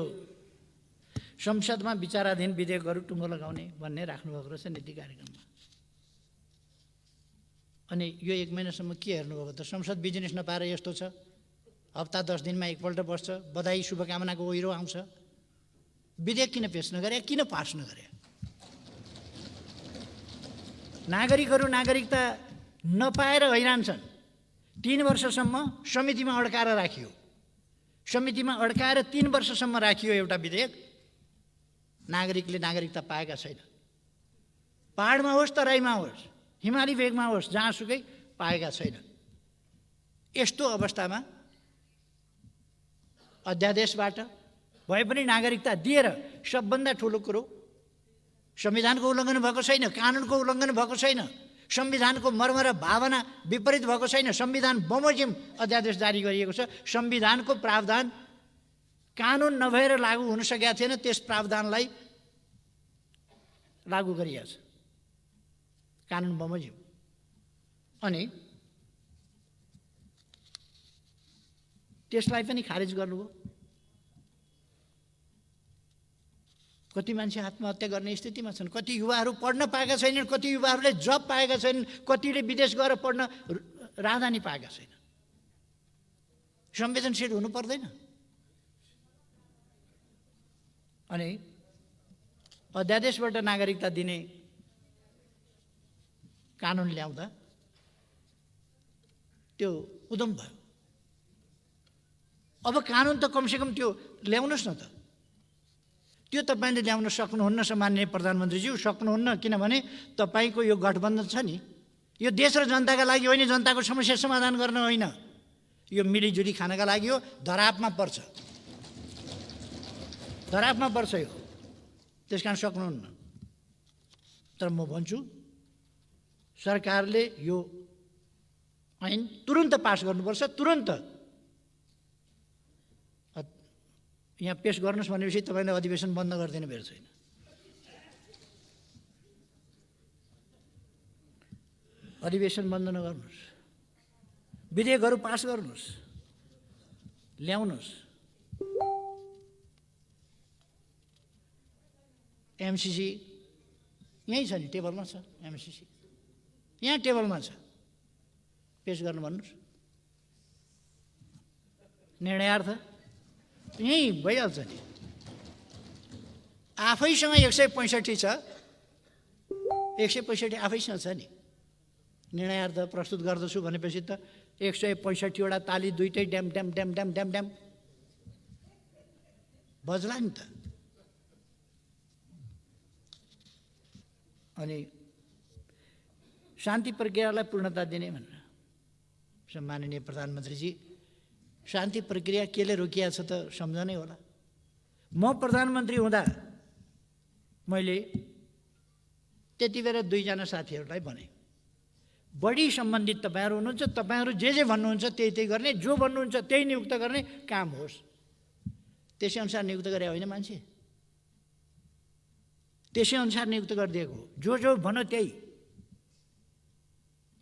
संसदमा विचाराधीन विधेयकहरू टुङ्गो लगाउने भन्ने राख्नुभएको रहेछ नीति कार्यक्रममा। अनि यो 1 महिनासम्म के हेर्नुभएको त? संसद बिजनेस नपाएर यस्तो छ, हप्ता 10 दिनमा एकपल्ट बस्छ, बधाई शुभकामनाको ओहिरो आउँछ, विधेयक किन पेश नगरे, किन पास नगरे? नागरिकहरू नागरिकता नपाएर हैरान छन्। 3 वर्षसम्म समितिमा अड्काएर राखियो, समितिमा अड्काएर 3 वर्षसम्म राखियो एउटा विधेयक। नागरिकले नागरिकता पाएका छैन। पहाडमा होस् तराईमा होस्, हिमाली भेगमा होस्, जहाँसुकै पाएका छैनन्। यस्तो अवस्थामा अध्यादेशबाट भए पनि नागरिकता दिएर सबभन्दा ठुलो कुरो संविधानको उल्लङ्घन भएको छैन, कानुनको उल्लङ्घन भएको छैन, संविधानको मर्म र भावना विपरीत भएको छैन। संविधान बमोजिम अध्यादेश जारी गरिएको छ। संविधानको प्रावधान कानुन नभएर लागू हुन सकेका थिएन, त्यस प्रावधानलाई लागू गरिएको छ, कानुन बमोजिम। अनि त्यसलाई पनि खारेज गर्नुभयो। कति मान्छे आत्महत्या गर्ने स्थितिमा छन्, कति युवाहरू पढ्न पाएका छैनन्, कति युवाहरूले जब पाएका छैनन्, कतिले विदेश गएर पढ्न राजधानी पाएका छैनन्। संवेदनशील हुनु पर्दैन? अनि अध्यादेशबाट नागरिकता दिने कानुन ल्याउँदा त्यो उद्यम भयो। अब कानुन त कमसेकम त्यो ल्याउनुहोस् न त। त्यो तपाईँले ल्याउन सक्नुहुन्न सम्माननीय प्रधानमन्त्रीज्यू, सक्नुहुन्न। किनभने तपाईँको यो गठबन्धन छ नि, यो देश र जनताका लागि होइन, जनताको समस्या समाधान गर्न होइन, यो मिलिजुली खानका लागि हो। धरापमा पर्छ, धरापमा पर्छ यो, त्यस कारण सक्नुहुन्न। तर म भन्छु सरकारले यो ऐन तुरुन्त पास गर्नुपर्छ, तुरुन्त। यहाँ पेश गर्नुहोस् भनेपछि तपाईँले अधिवेशन बन्द गरिदिनु बेर छैन। अधिवेशन बन्द नगर्नुहोस्, विधेयकहरू पास गर्नुहोस्, ल्याउनुहोस्। एमसीसी यहीँ छ नि, टेबलमा छ एमसीसी, यहाँ टेबलमा छ, पेश गर्नु भन्नुहोस्। निर्णयार्थ यहीँ भइहाल्छ नि। आफैसँग 165 छ, 165 आफैसँग छ नि। निर्णयार्थ प्रस्तुत गर्दछु भनेपछि त 165 वटा ताली दुइटै ड्याम ड्याम ड्याम ड्याम ड्याम ड्याम बज्ला नि त। अनि शान्ति प्रक्रियालाई पूर्णता दिने भनेर सम्माननीय प्रधानमन्त्रीजी, शान्ति प्रक्रिया केले रोकिएको छ त सम्झनै होला। म प्रधानमन्त्री हुँदा मैले त्यति बेला 2 जना साथीहरूलाई भने, बढी सम्बन्धित तपाईँहरू हुनुहुन्छ, तपाईँहरू जे भन्नुहुन्छ त्यही गर्ने, जो भन्नुहुन्छ त्यही नियुक्त गर्ने काम होस्। त्यसै अनुसार नियुक्त गरे होइन मान्छे, त्यसै अनुसार नियुक्त गरिदिएको हो। जो भन्यो त्यही।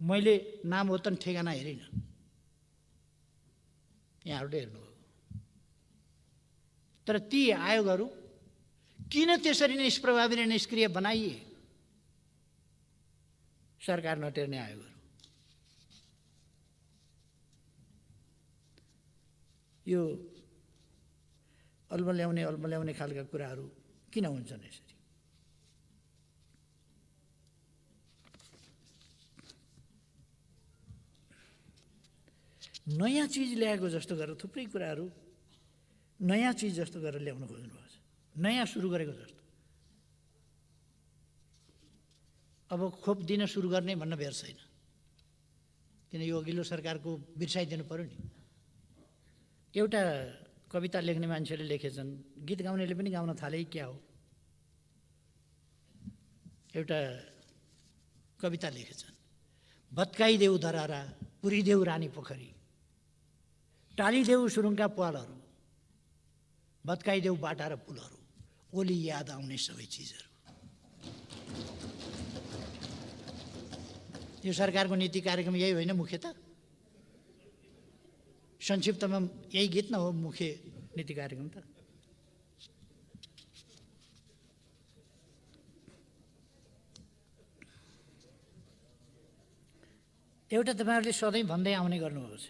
मैले नाम वतन ठेगाना हेरिनँ, यहाँहरूले हेर्नुभयो। तर ती आयोगहरू किन त्यसरी निष्प्रभावी र निष्क्रिय बनाइए? सरकार नटेर्ने आयोगहरू। यो अल्मल्याउने खालका कुराहरू किन हुन्छन् यसरी? नयाँ चिज ल्याएको जस्तो गरेर थुप्रै कुराहरू नयाँ चिज जस्तो गरेर ल्याउन खोज्नुभएको छ, नयाँ सुरु गरेको जस्तो। अब खोप दिन सुरु गर्ने भन्न बेर छैन, किन यो अघिल्लो सरकारको बिर्साइदिनु पर्यो नि। एउटा कविता लेख्ने मान्छेले लेखेछन्, गीत गाउनेले पनि गाउन थाले क्या हो। एउटा कविता लेखेछन्, भत्काइदेऊ धरारा, पुरिदेऊ रानी पोखरी, टालिदेऊ सुरुङका पालहरू, भत्काइदेऊ बाटा र पुलहरू, ओली याद आउने सबै चिजहरू। यो सरकारको नीति कार्यक्रम यही होइन मुख्यतः? संक्षिप्तमा यही गीत न हो मुख्य नीति कार्यक्रम त? एउटा तपाईँहरूले सधैँ भन्दै आउने गर्नुभएको छ,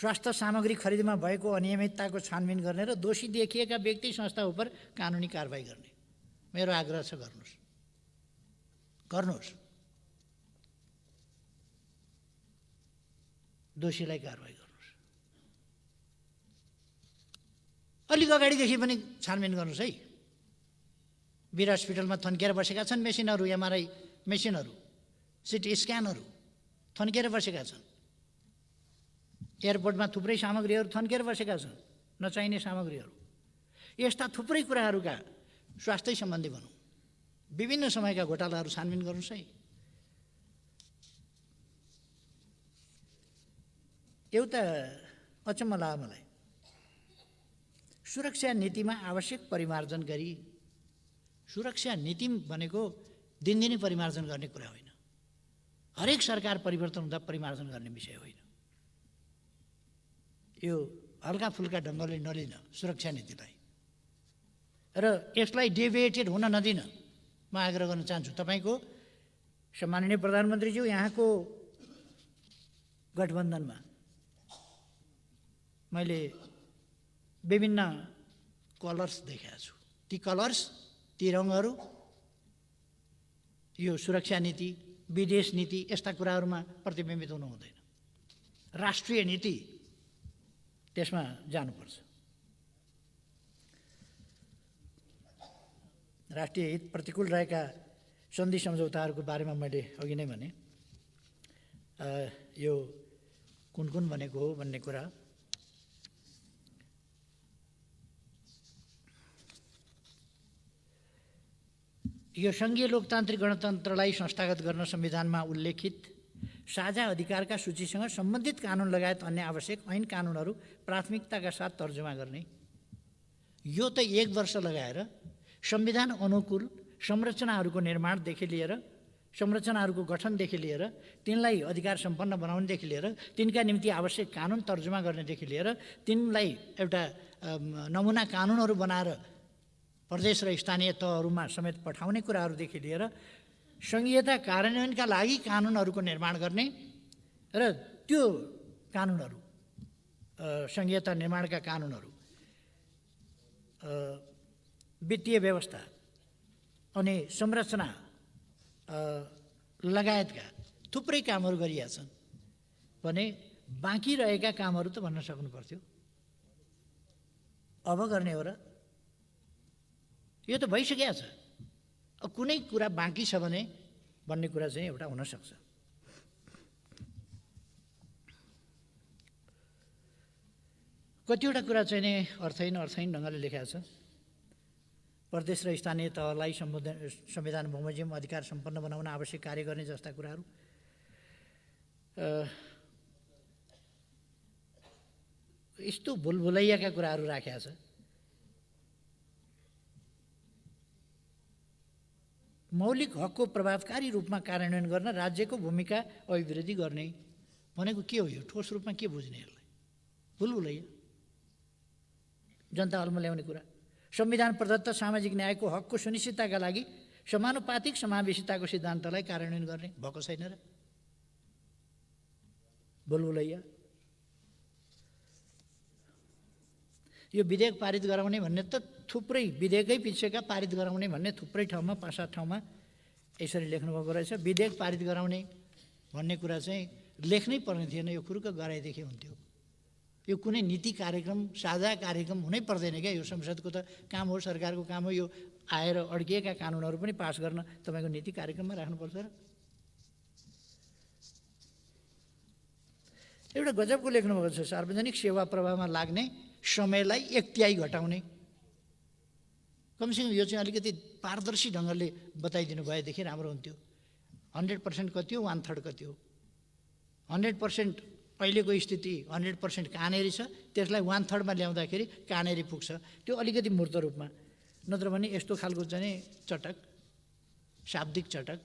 स्वास्थ्य सामग्री खरिदमा भएको अनियमितताको छानबिन गर्ने र दोषी देखिएका व्यक्ति संस्था उप कानुनी कारबाही गर्ने मेरो आग्रह छ। गर्नुहोस् दोषीलाई कारबाही गर्नुहोस्। अलिक अगाडिदेखि पनि छानबिन गर्नुहोस् है। वीर हस्पिटलमा थन्किएर बसेका छन् मेसिनहरू, एमआरआई मेसिनहरू, सिटी स्क्यानहरू थन्किएर बसेका छन्। एयरपोर्टमा थुप्रै सामग्रीहरू थन्किएर बसेका छन्, नचाहिने सामग्रीहरू। यस्ता थुप्रै कुराहरूका स्वास्थ्य सम्बन्धी भनौँ विभिन्न समयका घोटालाहरू छानबिन गर्नुहोस् है। एउटा अचम्म लाग्यो मलाई, सुरक्षा नीतिमा आवश्यक परिमार्जन गरी, सुरक्षा नीति भनेको दिनदिनै परिमार्जन गर्ने कुरा होइन, हरेक सरकार परिवर्तन हुँदा परिमार्जन गर्ने विषय होइन। यो हल्का फुल्का ढङ्गले नलिन सुरक्षा नीतिलाई, र यसलाई डेभिएटेड हुन नदिन म आग्रह गर्न चाहन्छु। तपाईँको सम्माननीय प्रधानमन्त्रीज्यू यहाँको गठबन्धनमा मैले विभिन्न कलर्स देखेको छु। ती कलर्स, ती रङहरू यो सुरक्षा नीति, विदेश नीति यस्ता कुराहरूमा प्रतिबिम्बित हुनु हुँदैन। राष्ट्रिय नीति त्यसमा जानुपर्छ। राष्ट्रिय हित प्रतिकूल रहेका सन्धि सम्झौताहरूको बारेमा मैले अघि नै भने, यो कुन कुन भनेको हो भन्ने कुरा यो सङ्घीय लोकतान्त्रिक गणतन्त्रलाई संस्थागत गर्न संविधानमा उल्लेखित साझा अधिकारका सूचीसँग सम्बन्धित कानुन लगायत अन्य आवश्यक ऐन कानुनहरू प्राथमिकताका साथ तर्जुमा गर्ने। यो त 1 वर्ष लगाएर संविधान अनुकूल संरचनाहरूको निर्माणदेखि लिएर, संरचनाहरूको गठनदेखि लिएर, तिनलाई अधिकार सम्पन्न बनाउनेदेखि लिएर, तिनका निम्ति आवश्यक कानुन तर्जुमा गर्नेदेखि लिएर, तिनलाई एउटा नमुना कानुनहरू बनाएर प्रदेश र स्थानीय तहहरूमा समेत पठाउने कुराहरूदेखि लिएर सङ्घीयता कार्यान्वयनका लागि कानुनहरूको निर्माण गर्ने र त्यो कानुनहरू, सङ्घीयता निर्माणका कानुनहरू, वित्तीय व्यवस्था अनि संरचना लगायतका थुप्रै कामहरू गरिएका छन् भने बाँकी रहेका कामहरू त भन्न सक्नु पर्थ्यो। अब गर्ने हो र? यो त भइसकेको छ। कुनै कुरा बाँकी छ भने भन्ने कुरा चाहिँ एउटा हुनसक्छ। कतिवटा कुरा चाहिँ नि अर्थहीन ढङ्गले लेखेको छ। प्रदेश र स्थानीय तहलाई संविधान बमोजिम अधिकार सम्पन्न बनाउन आवश्यक कार्य गर्ने जस्ता कुराहरू यस्तो भुलभुलैयाका कुराहरू राखेको छ। मौलिक हकको प्रभावकारी रूपमा कार्यान्वयन गर्न राज्यको भूमिका अभिवृद्धि गर्ने भनेको के हो? यो ठोस रूपमा के बुझ्ने? यसलाई भुलभुलैया जनता हलमा ल्याउने कुरा। संविधान प्रदत्त सामाजिक न्यायको हकको सुनिश्चितताका लागि समानुपातिक समावेशिताको सिद्धान्तलाई कार्यान्वयन गर्ने भएको छैन र? भुलभुलैया। यो विधेयक पारित गराउने भन्ने त थुप्रै विधेयकै पिछेका पारित गराउने भन्ने थुप्रै ठाउँमा 5-7 ठाउँमा यसरी लेख्नुभएको रहेछ। विधेयक पारित गराउने भन्ने कुरा चाहिँ लेख्नै पर्ने थिएन, यो कुरुक्क गराएदेखि हुन्थ्यो। यो कुनै नीति कार्यक्रम, साझा कार्यक्रम हुनै पर्दैन क्या। यो संसदको त काम हो, सरकारको काम हो। यो आएर अड्किएका कानुनहरू पनि पास गर्न तपाईँको नीति कार्यक्रममा राख्नुपर्छ र? एउटा गजबको लेख्नुभएको छ, सार्वजनिक सेवा प्रवाहमा लाग्ने समयलाई 1/3 घटाउने। कमसेकम यो चाहिँ अलिकति पारदर्शी ढङ्गले बताइदिनु भएदेखि राम्रो हुन्थ्यो। 100% कति हो, 1/3 कति हो? 100% अहिलेको स्थिति 100% कहाँनेरि छ, त्यसलाई 1/3 मा ल्याउँदाखेरि कहाँनेरि पुग्छ, त्यो अलिकति मूर्त रूपमा। नत्र भने यस्तो खालको चाहिँ चटक, शाब्दिक चटक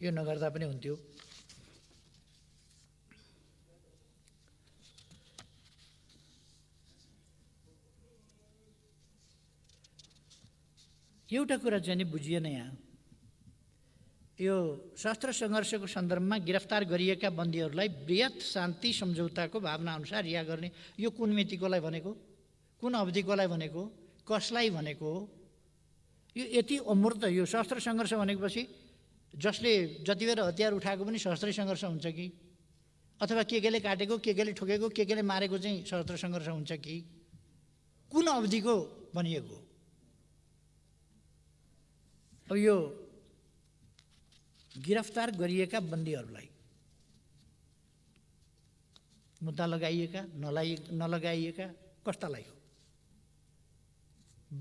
यो नगर्दा पनि हुन्थ्यो। एउटा कुरा चाहिँ नि बुझिएन यहाँ, यो सशस्त्र सङ्घर्षको सन्दर्भमा गिरफ्तार गरिएका बन्दीहरूलाई बृहत शान्ति सम्झौताको भावना अनुसार रिहा गर्ने, यो कुन मितिकोलाई भनेको, कुन अवधिकोलाई भनेको, कसलाई भनेको हो? यो यति अमूर्त, यो सशस्त्र सङ्घर्ष भनेपछि जसले जति बेर हतियार उठाएको पनि सशस्त्र सङ्घर्ष हुन्छ कि, अथवा केले काटेको, केले ठोकेको, केले मारेको चाहिँ सशस्त्र सङ्घर्ष हुन्छ कि, कुन अवधिको भनिएको? अब यो गिरफ्तार गरिएका बन्दीहरूलाई मुद्दा लगाइएका नलगाइएका कस्तालाई हो?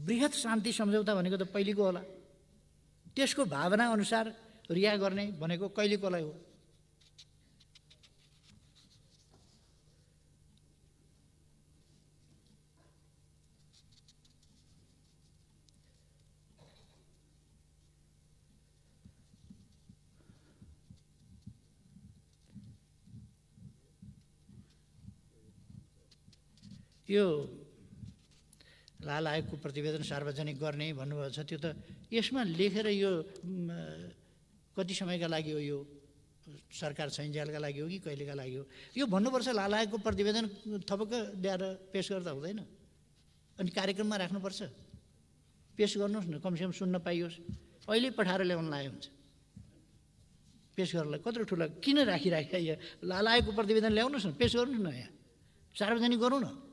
बृहत शान्ति सम्झौता भनेको त पहिलेको होला, त्यसको भावना अनुसार रिहा गर्ने भनेको कहिलेकोलाई हो? यो लाल आयोगको प्रतिवेदन सार्वजनिक गर्ने भन्नुभएको छ, त्यो त यसमा लेखेर यो कति समयका लागि हो, यो सरकार छैन्जेलका लागि हो कि कहिलेका लागि हो? यो भन्नुपर्छ लाल आयोगको प्रतिवेदन थपक्क ल्याएर पेस गर्दा हुँदैन, अनि कार्यक्रममा राख्नुपर्छ, पेस गर्नुहोस् न, कमसेकम सुन्न पाइयोस्। अहिले पठाएर ल्याउन लाग्यो हुन्छ पेस गर्नलाई, कत्रो ठुलो किन राखिराख्या? यहाँ लाल आयोगको प्रतिवेदन ल्याउनुहोस् न, पेस गर्नुहोस् न, यहाँ सार्वजनिक गरौँ न।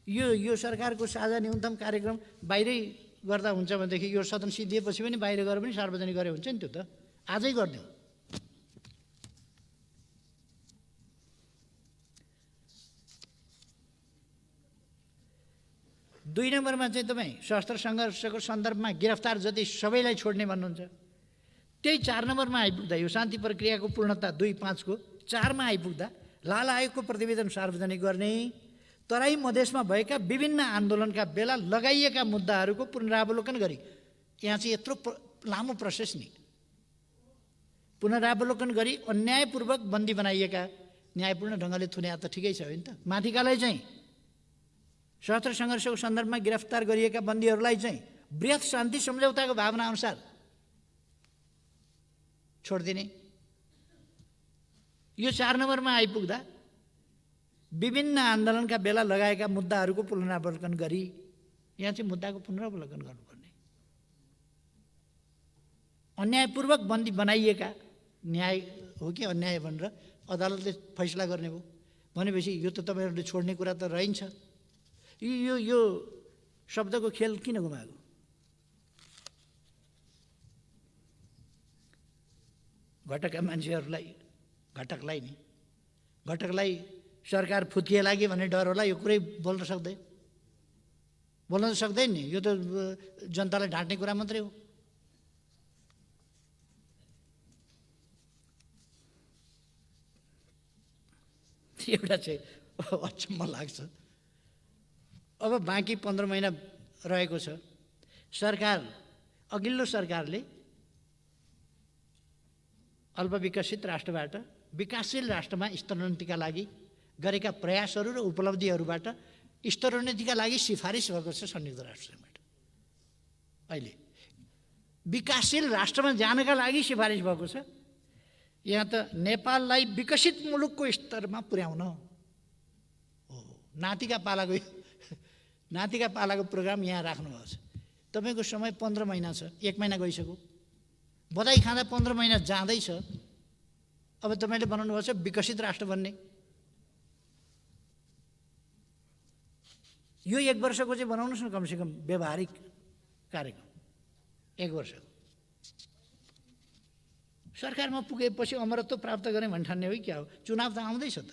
यो सरकारको साझा न्यूनतम कार्यक्रम बाहिरै गर्दा हुन्छ भनेदेखि यो सदन सिद्धिएपछि पनि बाहिर गएर पनि सार्वजनिक गरे हुन्छ नि, त्यो त आजै गरिदिउँ। दुई नम्बरमा चाहिँ तपाईँ सशस्त्र सङ्घर्षको सन्दर्भमा गिरफ्तार जति सबैलाई छोड्ने भन्नुहुन्छ। त्यही 4 नम्बरमा आइपुग्दा यो शान्ति प्रक्रियाको पूर्णता 2.5 को 4 मा आइपुग्दा लाल आयोगको प्रतिवेदन सार्वजनिक गर्ने, तराई मधेसमा भएका विभिन्न आन्दोलनका बेला लगाइएका मुद्दाहरूको पुनरावलोकन गरी, यहाँ चाहिँ यत्रो लामो प्रोसेस नि, पुनरावलोकन गरी अन्यायपूर्वक बन्दी बनाइएका, न्यायपूर्ण ढङ्गले थुन्या त ठिकै छ होइन त, माथिकालाई चाहिँ सशस्त्र सङ्घर्षको सन्दर्भमा गिरफ्तार गरिएका बन्दीहरूलाई चाहिँ बृहत शान्ति सम्झौताको भावना अनुसार छोडिदिने। यो 4 नम्बरमा आइपुग्दा विभिन्न आन्दोलनका बेला लगाएका मुद्दाहरूको पुनरावलोकन गरी, यहाँ चाहिँ मुद्दाको पुनरावलोकन गर्नुपर्ने। अन्यायपूर्वक बन्दी बनाइएका, न्याय हो कि अन्याय भनेर अदालतले फैसला गर्ने भयो भनेपछि यो त तपाईँहरूले छोड्ने कुरा त रहन्छ। यो शब्दको खेल किन घुमाएको? घटकका मान्छेहरूलाई, घटकलाई सरकार फुत्किए लागि भन्ने डर होला, यो कुरै बोल्न त सक्दैन नि, यो त जनतालाई ढाँट्ने कुरा मात्रै हो। एउटा चाहिँ अचम्म लाग्छ। अब बाँकी 15 महिना रहेको छ, अघिल्लो सरकारले अल्पविकसित राष्ट्रबाट विकासशील राष्ट्रमा स्तरोन्नतिका लागि गरेका प्रयासहरू र उपलब्धिहरूबाट स्तरोन्नतिका लागि सिफारिस भएको छ संयुक्त राष्ट्रसङ्घबाट। अहिले विकासशील राष्ट्रमा जानका लागि सिफारिस भएको छ। यहाँ त नेपाललाई विकसित मुलुकको स्तरमा पुर्याउन हो, नातिका पालाको प्रोग्राम यहाँ राख्नुभएको छ। तपाईँको समय 15 महिना छ, 1 महिना गइसक्यो, बधाई खाँदा 15 महिना जाँदैछ। अब तपाईँले बनाउनु भएको छ विकसित राष्ट्र बन्ने। यो 1 वर्षको चाहिँ बनाउनुहोस् न, कमसेकम व्यवहारिक कार्यक्रम 1 वर्षको। सरकारमा पुगेपछि अमरत्व प्राप्त गर्ने भन्ने ठान्ने हो क्या हो? चुनाव त आउँदैछ त।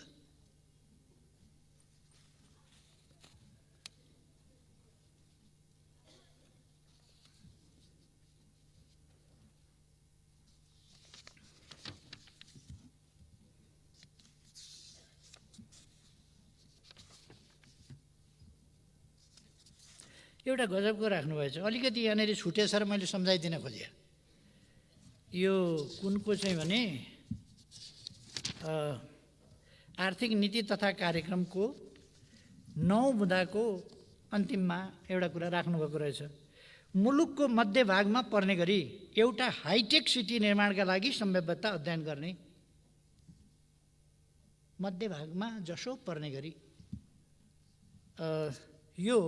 एउटा गजबको राख्नुभएछ, अलिकति यहाँनिर छुटेछ र मैले सम्झाइदिन खोजेँ। यो कुनको चाहिँ भने आर्थिक नीति तथा कार्यक्रमको 9 बुँदाको अन्तिममा एउटा कुरा राख्नुभएको रहेछ। मुलुकको मध्यभागमा पर्ने गरी एउटा हाइटेक सिटी निर्माणका लागि सम्भाव्यता अध्ययन गर्ने मध्यभागमा जसो पर्ने गरी, यो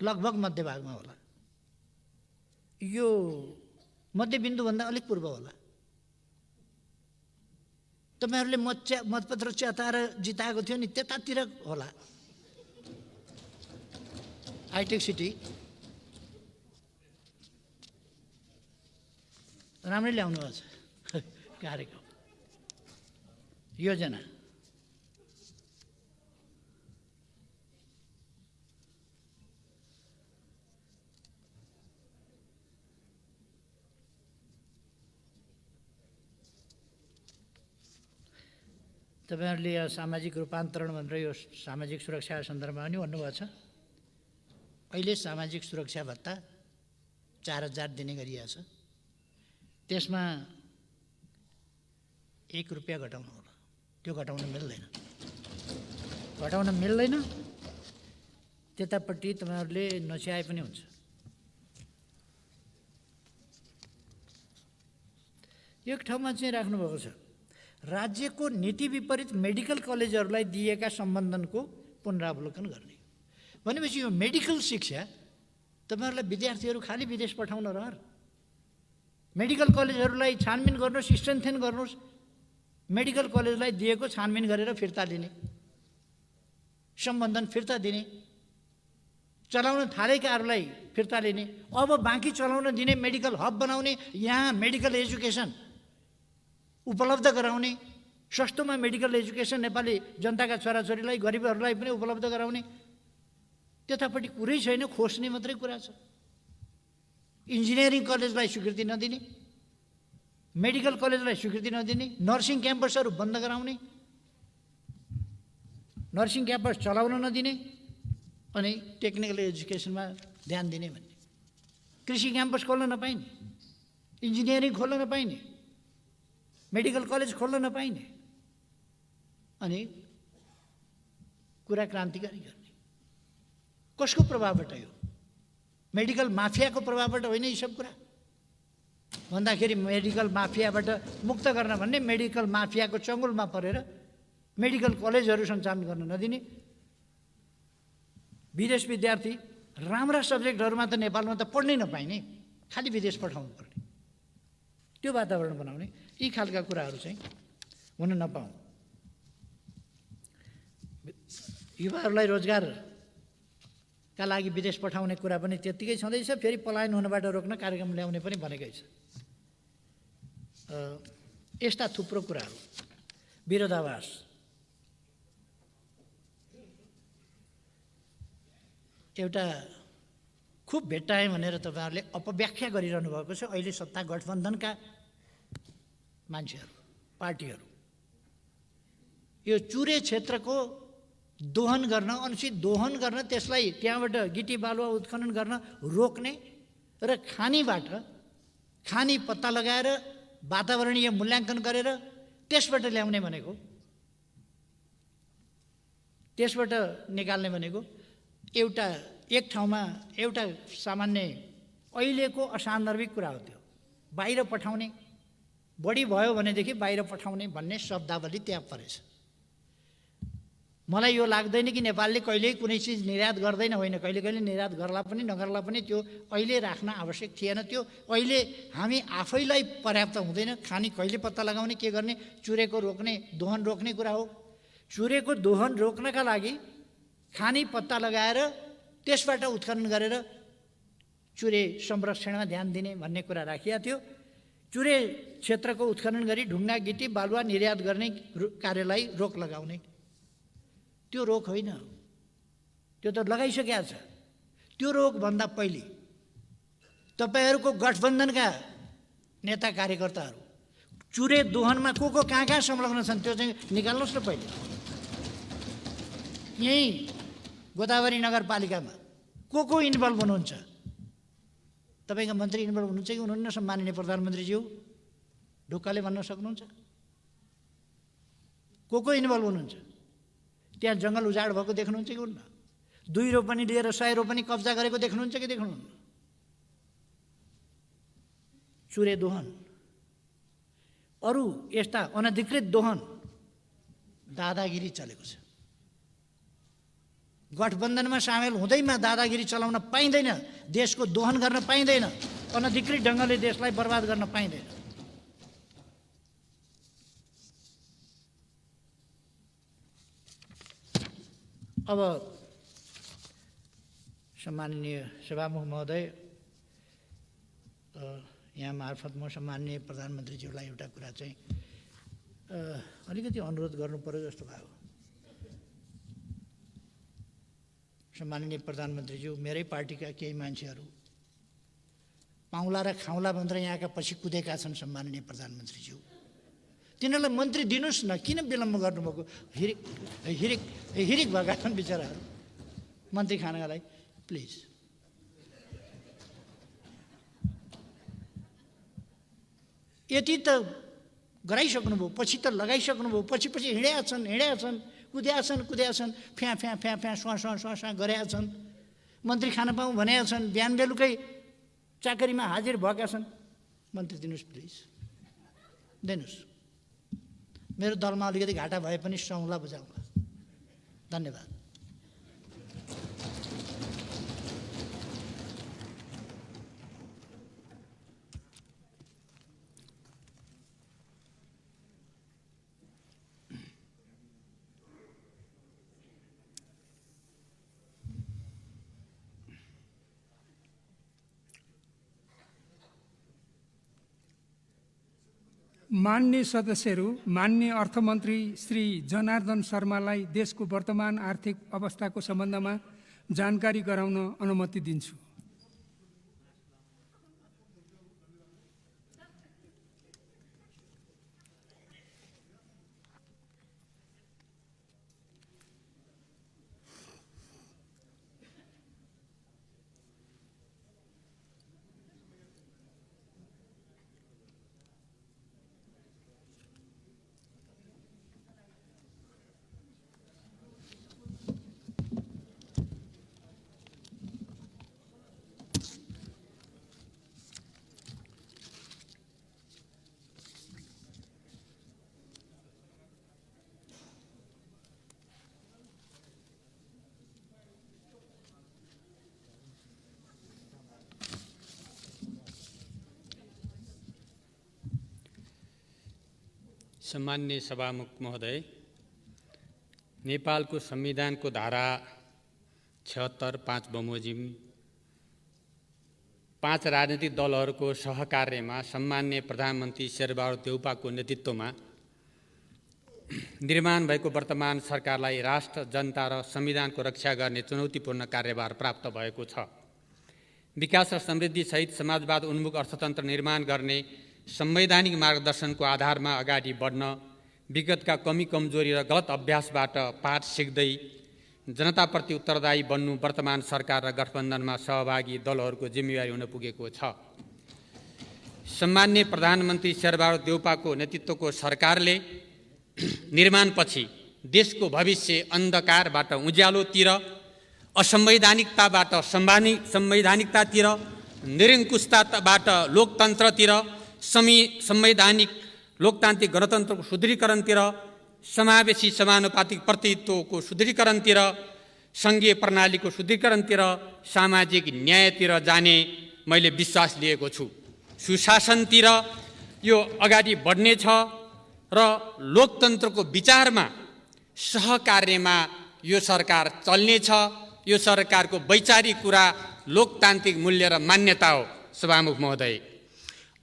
लगभग मध्यभागमा होला, यो मध्यबिन्दुभन्दा अलिक पूर्व होला। तपाईहरूले मतपत्र च्याताएर जिताएको थियो नि, त्यतातिर होला हाइटेक सिटी। राम्रै ल्याउनुहोस् कार्यक्रम योजना। तपाईहरूले यो सामाजिक रूपान्तरण भनेर यो सामाजिक सुरक्षा सन्दर्भमा पनि भन्नुभएको छ। अहिले सामाजिक सुरक्षा भत्ता 4000 दिने गरिएको छ, त्यसमा 1 रुपियाँ घटाउनु होला। त्यो घटाउन मिल्दैन। त्यतापट्टि तपाईहरूले नच्याए पनि हुन्छ। एक ठाउँमा चाहिँ राख्नुभएको छ, राज्यको नीति विपरीत मेडिकल कलेजहरूलाई दिएका सम्बन्धनको पुनरावलोकन गर्ने। भनेपछि यो मेडिकल शिक्षा तपाईहरूलाई विद्यार्थीहरू खालि विदेश पठाउन रहर, मेडिकल कलेजहरूलाई छानबिन गर्नुहोस्, स्ट्रेन्थेन गर्नुहोस्, मेडिकल कलेजलाई दिएको छानबिन गरेर फिर्ता दिने, सम्बन्धन फिर्ता दिने, चलाउन थालेकाहरूलाई फिर्ता लिने, अब बाँकी चलाउन दिने, मेडिकल हब बनाउने, यहाँ मेडिकल एजुकेसन उपलब्ध गराउने, सस्तोमा मेडिकल एजुकेसन नेपाली जनताका छोराछोरीलाई, गरिबहरूलाई पनि उपलब्ध गराउने। त्यतापट्टि कुरै छैन, खोज्ने मात्रै कुरा छ। इन्जिनियरिङ कलेजलाई स्वीकृति नदिने, मेडिकल कलेजलाई स्वीकृति नदिने, नर्सिङ क्याम्पसहरू बन्द गराउने, नर्सिङ क्याम्पस चलाउन नदिने, अनि टेक्निकल एजुकेसनमा ध्यान दिने भन्ने। कृषि क्याम्पस खोल्न नपाइने, इन्जिनियरिङ खोल्न नपाइने, मेडिकल कलेज खोल्न नपाइने, अनि कुरा क्रान्तिकारी गर्ने। कसको प्रभावबाट? यो मेडिकल माफियाको प्रभावबाट होइन। यी सब कुरा भन्दाखेरि मेडिकल माफियाबाट मुक्त गर्न भन्ने, मेडिकल माफियाको चङ्गुलमा परेर मेडिकल कलेजहरू सञ्चालन गर्न नदिने, विदेश विद्यार्थी राम्रा सब्जेक्टहरूमा त नेपालमा त पढ्नै नपाइने, खालि विदेश पठाउनु पर्ने, त्यो वातावरण बनाउने। यी खालका कुराहरू चाहिँ हुन नपाउँ। युवाहरूलाई रोजगारका लागि विदेश पठाउने कुरा पनि त्यत्तिकै छँदैछ। फेरि पलायन हुनबाट रोक्न कार्यक्रम ल्याउने पनि भनेकै छ। यस्ता थुप्रो कुराहरू। विरोधाभास, एउटा खुब भेट्टाएँ भनेर तपाईँहरूले अपव्याख्या गरिरहनु भएको छ अहिले सत्ता गठबन्धनका मान्छेहरू, पार्टीहरू। यो चुरे क्षेत्रको दोहन गर्न, अनुचित दोहन गर्न, त्यसलाई त्यहाँबाट गिटी बालुवा उत्खनन गर्न रोक्ने र खानी पत्ता लगाएर वातावरणीय मूल्याङ्कन गरेर त्यसबाट ल्याउने भनेको, त्यसबाट निकाल्ने भनेको एक ठाउँमा एउटा सामान्य अहिलेको असान्दर्भिक कुरा हो। त्यो बाहिर पठाउने, बढी भयो भनेदेखि बाहिर पठाउने भन्ने शब्दावली त्यहाँ परेछ। मलाई यो लाग्दैन कि नेपालले कहिल्यै कुनै चिज निर्यात गर्दैन, होइन, कहिले कहिले निर्यात गर्ला पनि नगर्ला पनि, त्यो अहिले राख्न आवश्यक थिएन। त्यो अहिले हामी आफैलाई पर्याप्त हुँदैन। खानी कहिले पत्ता लगाउने, के गर्ने, चुरेको रोक्ने, दोहन रोक्ने कुरा हो। चुरेको दोहन रोक्नका लागि खानी पत्ता लगाएर त्यसबाट उत्खनन गरेर चुरे संरक्षणमा ध्यान दिने भन्ने कुरा राखिएको थियो। चुरे क्षेत्रको उत्खनन गरी ढुङ्गा गिटी बालुवा निर्यात गर्ने कार्यलाई रोक लगाउने, त्यो रोक होइन, त्यो त लगाइसकेको छ। त्यो रोकभन्दा पहिले तपाईँहरूको गठबन्धनका नेता कार्यकर्ताहरू चुरे दोहनमा को कहाँ संलग्न छन् त्यो चाहिँ निकाल्नुहोस् न पहिले। यहीँ गोदावरी नगरपालिकामा को इन्भल्भ हुनुहुन्छ? तपाईँका मन्त्री इन्भल्भ हुनुहुन्छ कि हुनुहुन्न? सम्माननीय प्रधानमन्त्रीज्यू ढुक्काले भन्न सक्नुहुन्छ? को इन्भल्भ हुनुहुन्छ? त्यहाँ जङ्गल उजाड भएको देख्नुहुन्छ कि हुन्न? 2 रोपनी लिएर 100 रोपनी कब्जा गरेको देख्नुहुन्छ कि देख्नुहुन्न? चुरे दोहन, अरू यस्ता अनधिकृत दोहन, दादागिरी चलेको छ। गठबन्धनमा सामेल हुँदैमा दादागिरी चलाउन पाइँदैन, देशको दोहन गर्न पाइँदैन, अनधिकृत ढङ्गले देशलाई बर्बाद गर्न पाइँदैन। अब सम्माननीय सभामुख महोदय, यहाँ मार्फत म सम्माननीय प्रधानमन्त्रीज्यूलाई एउटा कुरा चाहिँ अलिकति अनुरोध गर्नु पर्यो जस्तो भयो। सम्माननीय प्रधानमन्त्रीज्यू, मेरै पार्टीका केही मान्छेहरू पाउला र खाउला भनेर यहाँका पछि कुदेका छन्। सम्माननीय प्रधानमन्त्रीज्यू, तिनीहरूलाई मन्त्री दिनुहोस् न, किन विलम्ब गर्नुभएको? हिरिक हिरिक हिरिक भएका छन् बिचराहरू मन्त्री खानका लागि। प्लिज यति त गराइसक्नुभयो, पछि त लगाइसक्नुभयो, पछि पछि हिँडेका छन्, कुद्या छन्, फ्या फ्या फ्या फ्या स्वाँ स्वाँ स्वाँ स्वाँ गरेका छन्। मन्त्री खान पाऊँ भनेका छन्, बिहान बेलुकै चाकरीमा हाजिर भएका छन्। मन्त्री दिनुहोस् प्लिज, दिनुहोस्। मेरो दलमा अलिकति घाटा भए पनि सुहाउँला बुझाउँला। धन्यवाद। माननीय सदस्यहरू, माननीय अर्थमन्त्री श्री जनार्दन शर्मालाई देशको वर्तमान आर्थिक अवस्थाको सम्बन्धमा जानकारी गराउन अनुमति दिन्छु। सम्माननीय सभामुख महोदय, नेपालको संविधानको धारा 76(5) बमोजिम 5 राजनीतिक दलहरूको सहकार्यमा सम्माननीय प्रधानमन्त्री शेरबहादुर देउपाको नेतृत्वमा निर्माण भएको वर्तमान सरकारलाई राष्ट्र, जनता र संविधानको रक्षा गर्ने चुनौतीपूर्ण कार्यभार प्राप्त भएको छ। विकास र समृद्धिसहित समाजवाद उन्मुख अर्थतन्त्र निर्माण गर्ने संवैधानिक मार्गदर्शनको आधारमा अगाडि बढ्न, विगतका कमी कमजोरी र गलत अभ्यासबाट पाठ सिक्दै जनताप्रति उत्तरदायी बन्नु वर्तमान सरकार र गठबन्धनमा सहभागी दलहरूको जिम्मेवारी हुन पुगेको छ। सम्माननीय प्रधानमन्त्री शेरबहादुर देउपाको नेतृत्वको सरकारले निर्माणपछि देशको भविष्य अन्धकारबाट उज्यालोतिर, असंवैधानिकताबाट संवैधानिकतातिर, निरङ्कुशताबाट लोकतन्त्रतिर, संवैधानिक लोकतान्त्रिक गणतन्त्रको सुदृढीकरणतिर, समावेशी समानुपातिक प्रतिनिधित्वको सुदृढीकरणतिर, सङ्घीय प्रणालीको सुदृढीकरणतिर, सामाजिक न्यायतिर जाने मैले विश्वास लिएको छु। सुशासनतिर यो अगाडि बढ्नेछ र लोकतन्त्रको विचारमा सहकार्यमा यो सरकार चल्नेछ। यो सरकारको वैचारिक कुरा लोकतान्त्रिक मूल्य र मान्यता हो। सभामुख महोदय,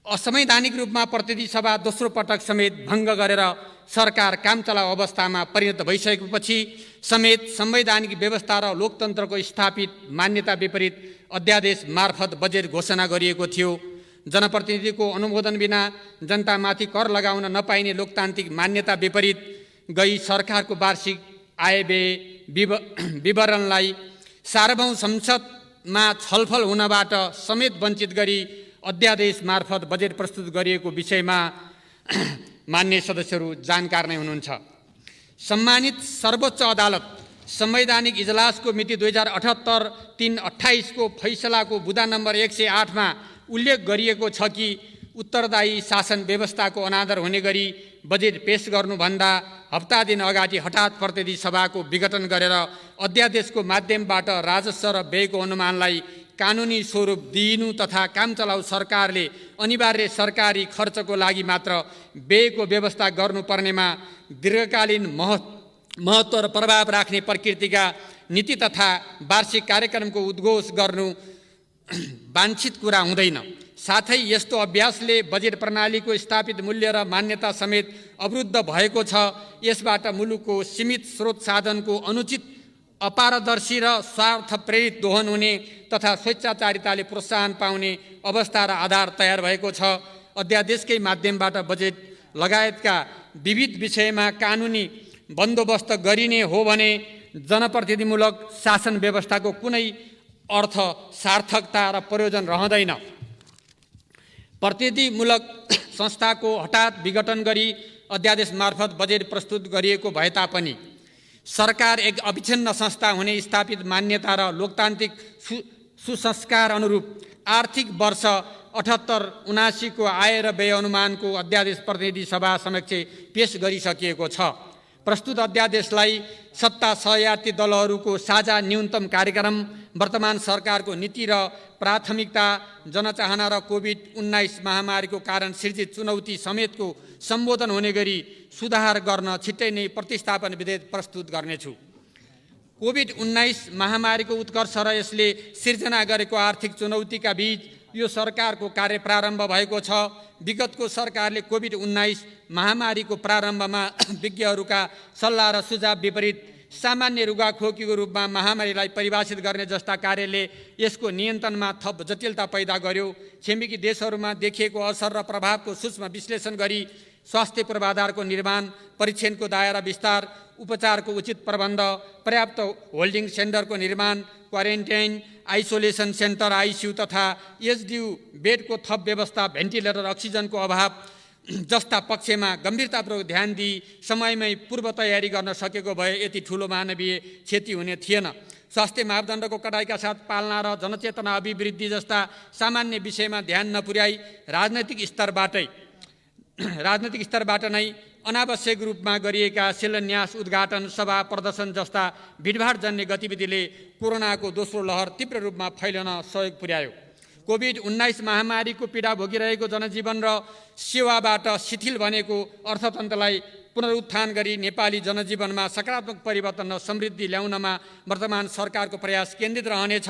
असंवैधानिक रूपमा प्रतिनिधि सभा दोस्रो पटक समेत भङ्ग गरेर सरकार कामचलाउ अवस्थामा परिणत भइसकेपछि समेत संवैधानिक व्यवस्था र लोकतन्त्रको स्थापित मान्यता विपरीत अध्यादेश मार्फत बजेट घोषणा गरिएको थियो। जनप्रतिनिधिको अनुमोदन बिना जनतामाथि कर लगाउन नपाइने लोकतान्त्रिक मान्यता विपरीत गई सरकारको वार्षिक आयव्यय विवरणलाई सार्वभौम संसदमा छलफल हुनबाट समेत वञ्चित गरी अध्यादेश मार्फत बजेट प्रस्तुत गरिएको विषयमा मान्य सदस्यहरू जानकार नै हुनुहुन्छ। सम्मानित सर्वोच्च अदालत संवैधानिक इजलासको मिति 2078-3-28 को फैसलाको बुँदा नम्बर 108 मा उल्लेख गरिएको छ कि उत्तरदायी शासन व्यवस्थाको अनादर हुने गरी बजेट पेश गर्नुभन्दा हप्ता दिन अगाडि हठात प्रतिनिधि सभाको विघटन गरेर अध्यादेशको माध्यमबाट राजस्व र व्ययको अनुमानलाई कानुनी स्वरूप दिइनु तथा कामचलाउ सरकारले अनिवार्य सरकारी खर्चको लागि मात्र व्ययको व्यवस्था गर्नुपर्नेमा दीर्घकालीन महत्त्व र प्रभाव राख्ने प्रकृतिका नीति तथा वार्षिक कार्यक्रमको उद्घोष गर्नु वाञ्छित कुरा हुँदैन। साथै यस्तो अभ्यासले बजेट प्रणालीको स्थापित मूल्य र मान्यता समेत अवरुद्ध भएको छ। यसबाट मुलुकको सीमित स्रोत साधनको अनुचित अपारदर्शी र स्वार्थ प्रेरित दोहन हुने तथा स्वेच्छाचारिताले प्रोत्साहन पाउने अवस्था र आधार तयार भएको छ। अध्यादेशकै माध्यमबाट बजेट लगायतका विविध विषयमा कानुनी बन्दोबस्त गरिने हो भने जनप्रतिनिधिमूलक शासन व्यवस्थाको कुनै अर्थ, सार्थकता र प्रयोजन रहँदैन। प्रतिनिधिमूलक संस्थाको हठात विघटन गरी अध्यादेश मार्फत बजेट प्रस्तुत गरिएको भए तापनि सरकार एक अविच्छिन्न संस्था हुने स्थापित मान्यता र लोकतान्त्रिक सुसंस्कार अनुरूप आर्थिक वर्ष 78-79 को आय र व्यय अनुमानको अध्यादेश प्रतिनिधि सभा समक्ष पेश गरिसकिएको छ। प्रस्तुत अध्यादेशलाई सत्ता सहयात्री दलहरूको साझा न्यूनतम कार्यक्रम, वर्तमान सरकारको नीति र प्राथमिकता, जनचाहना र कोभिड-19 महामारीको कारण सृजित चुनौती समेतको सम्बोधन हुने गरी सुधार गर्न छिट्टै नै प्रतिस्थापन विधेयक प्रस्तुत गर्नेछु। कोभिड-19 महामारीको उत्कर्ष र यसले सिर्जना गरेको आर्थिक चुनौतीका बीच यो सरकारको कार्य प्रारम्भ भएको छ। विगतको सरकारले कोभिड-19 महामारीको प्रारम्भमा विज्ञहरूका सल्लाह र सुझाव विपरीत सामान्य रुगाखोकीको रूपमा महामारीलाई परिभाषित गर्ने जस्ता कार्यले यसको नियन्त्रणमा थप जटिलता पैदा गर्यो। छिमेकी देशहरूमा देखिएको असर र प्रभावको सूक्ष्म विश्लेषण गरी स्वास्थ्य पूर्वाधारको निर्माण, परीक्षणको दायरा विस्तार, उपचारको उचित प्रबन्ध, पर्याप्त होल्डिङ सेन्टरको निर्माण, क्वारेन्टाइन, आइसोलेसन सेन्टर आइसियु तथा एचडियु बेडको थप व्यवस्था, भेन्टिलेटर, अक्सिजनको अभाव जस्ता पक्षमा गम्भीरतापूर्वक ध्यान दिई समयमै पूर्व तयारी गर्न सकेको भए यति ठुलो मानवीय क्षति हुने थिएन। स्वास्थ्य मापदण्डको कडाइका साथ पालना र जनचेतना अभिवृद्धि जस्ता सामान्य विषयमा ध्यान नपुर्याई राजनैतिक स्तरबाट नै अनावश्यक रूपमा गरिएका शिलान्यास, उद्घाटन, सभा, प्रदर्शन जस्ता भिडभाडजन्य गतिविधिले कोरोनाको दोस्रो लहर तीव्र रूपमा फैलन सहयोग पुर्यायो। कोभिड-19 महामारीको पीडा भोगिरहेको जनजीवन र सेवाबाट शिथिल बनेको अर्थतन्त्रलाई पुनरुत्थान गरी नेपाली जनजीवनमा सकारात्मक परिवर्तन र समृद्धि ल्याउनमा वर्तमान सरकारको प्रयास केन्द्रित रहनेछ।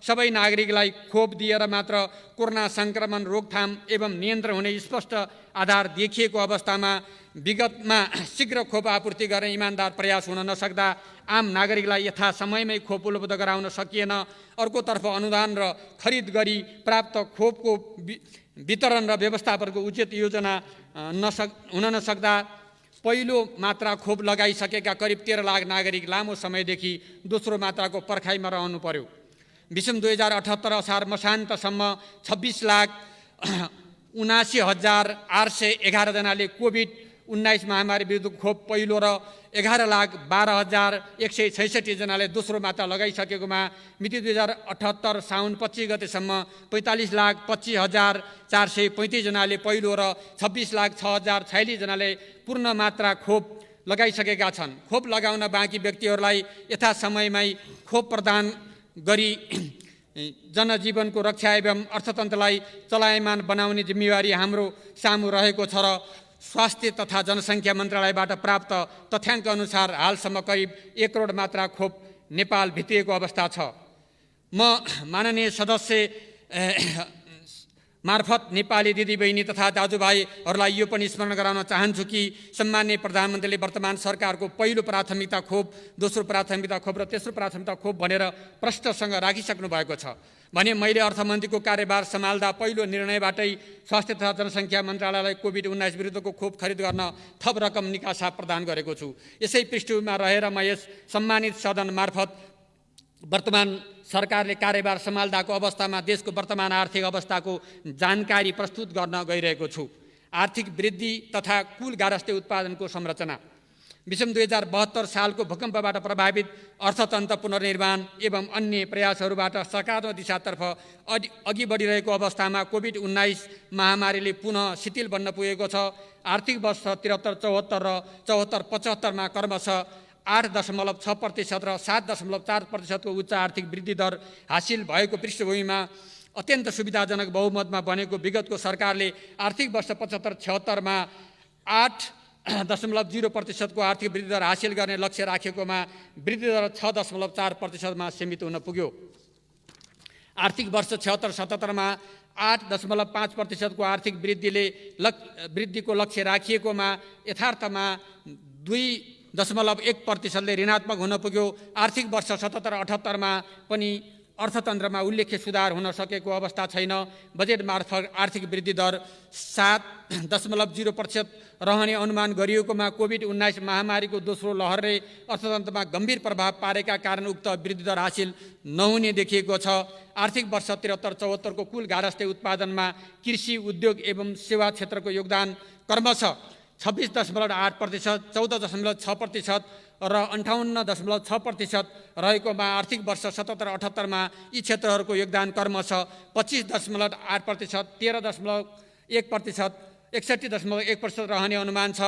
सबै नागरिकलाई खोप दिएर मात्र कोरोना सङ्क्रमण रोकथाम एवं नियन्त्रण हुने स्पष्ट आधार देखिएको अवस्थामा विगतमा शीघ्र खोप आपूर्ति गर्ने इमान्दार प्रयास हुन नसक्दा आम नागरिकलाई यथा समयमै खोप उपलब्ध गराउन सकिएन। अर्कोतर्फ अनुदान र खरिद गरी प्राप्त खोपको वितरण र व्यवस्थापनको उचित योजना हुन नसक्दा पहिलो मात्रा खोप लगाइसकेका करिब 13 लाख नागरिक लामो समयदेखि दोस्रो मात्राको पर्खाइमा रहनु पर्यो। विषम 2078 असार मसान्तसम्म 26,79,811 जनाले कोभिड-19 महामारी विरुद्ध खोप पहिलो र 11,12,166 जनाले दोस्रो मात्रा लगाइसकेकोमा मिति 2078 साउन 25 गतेसम्म 45,25,435 जनाले पहिलो र 26,06,046 जनाले पूर्ण मात्रा खोप लगाइसकेका छन्। खोप लगाउन बाँकी व्यक्तिहरूलाई यथा समयमै खोप प्रदान गरी जनजीवनको रक्षा एवं अर्थतन्त्रलाई चलायमान बनाउने जिम्मेवारी हाम्रो सामु रहेको छ र स्वास्थ्य तथा जनसङ्ख्या मन्त्रालयबाट प्राप्त तथ्याङ्क अनुसार हालसम्म करिब 1 करोड मात्रा खोप नेपाल भित्रिएको अवस्था छ। म माननीय सदस्य मार्फत नेपाली दिदीबहिनी तथा दाजुभाइहरूलाई यो पनि स्मरण गराउन चाहन्छु कि सम्माननीय प्रधानमन्त्रीले वर्तमान सरकारको पहिलो प्राथमिकता खोप, दोस्रो प्राथमिकता खोप र तेस्रो प्राथमिकता खोप भनेर प्रष्टसँग राखिसक्नु भएको छ भने मैले अर्थमन्त्रीको कार्यभार सम्हाल्दा पहिलो निर्णयबाटै स्वास्थ्य तथा जनसङ्ख्या मन्त्रालयलाई कोभिड-19 विरुद्धको खोप खरिद गर्न थप रकम निकासा प्रदान गरेको छु। यसै पृष्ठभूमिमा रहेर म यस सम्मानित सदन मार्फत वर्तमान सरकारले कार्यभार सम्हाल्दाको अवस्थामा देशको वर्तमान आर्थिक अवस्थाको जानकारी प्रस्तुत गर्न गइरहेको छु। आर्थिक वृद्धि तथा कुल गारस्थे उत्पादनको संरचना, विषम 2072 सालको भूकम्पबाट प्रभावित अर्थतन्त्र पुनर्निर्माण एवं अन्य प्रयासहरूबाट सकारात्मक दिशातर्फ अघि बढिरहेको अवस्थामा कोभिड-19 महामारीले पुनः शिथिल बन्न पुगेको छ। आर्थिक वर्ष 73-74 र 74-75 क्रमशः 8.6% र 7.4% को उच्च आर्थिक वृद्धि दर हासिल भएको पृष्ठभूमिमा अत्यन्त सुविधाजनक बहुमतमा बनेको विगतको सरकारले आर्थिक वर्ष 75-76 मा 8.0% को आर्थिक वृद्धि दर हासिल गर्ने लक्ष्य राखेकोमा वृद्धि दर 6.4% मा सीमित हुन पुग्यो। आर्थिक वर्ष 76-77 मा 8.5% को आर्थिक वृद्धिको लक्ष्य राखिएकोमा यथार्थमा 2.1% ले ऋणात्मक हुन पुग्यो। आर्थिक वर्ष 77-78 मा पनि अर्थतन्त्रमा उल्लेख्य सुधार हुन सकेको अवस्था छैन। बजेट मार्फत आर्थिक वृद्धि दर 7.0% रहने अनुमान गरिएकोमा कोभिड-19 महामारीको दोस्रो लहरले अर्थतन्त्रमा गम्भीर प्रभाव पारेका कारण उक्त वृद्धि दर हासिल नहुने देखिएको छ। आर्थिक वर्ष 73-74 को कुल गारस्थे उत्पादनमा कृषि, उद्योग एवं सेवा क्षेत्रको योगदान क्रमशः 26.8%, 14.6% र 58.6% रहेकोमा आर्थिक वर्ष 77-78 मा यी क्षेत्रहरूको योगदान क्रमशः 25.8%, 13.1%, 61.1% रहने अनुमान छ।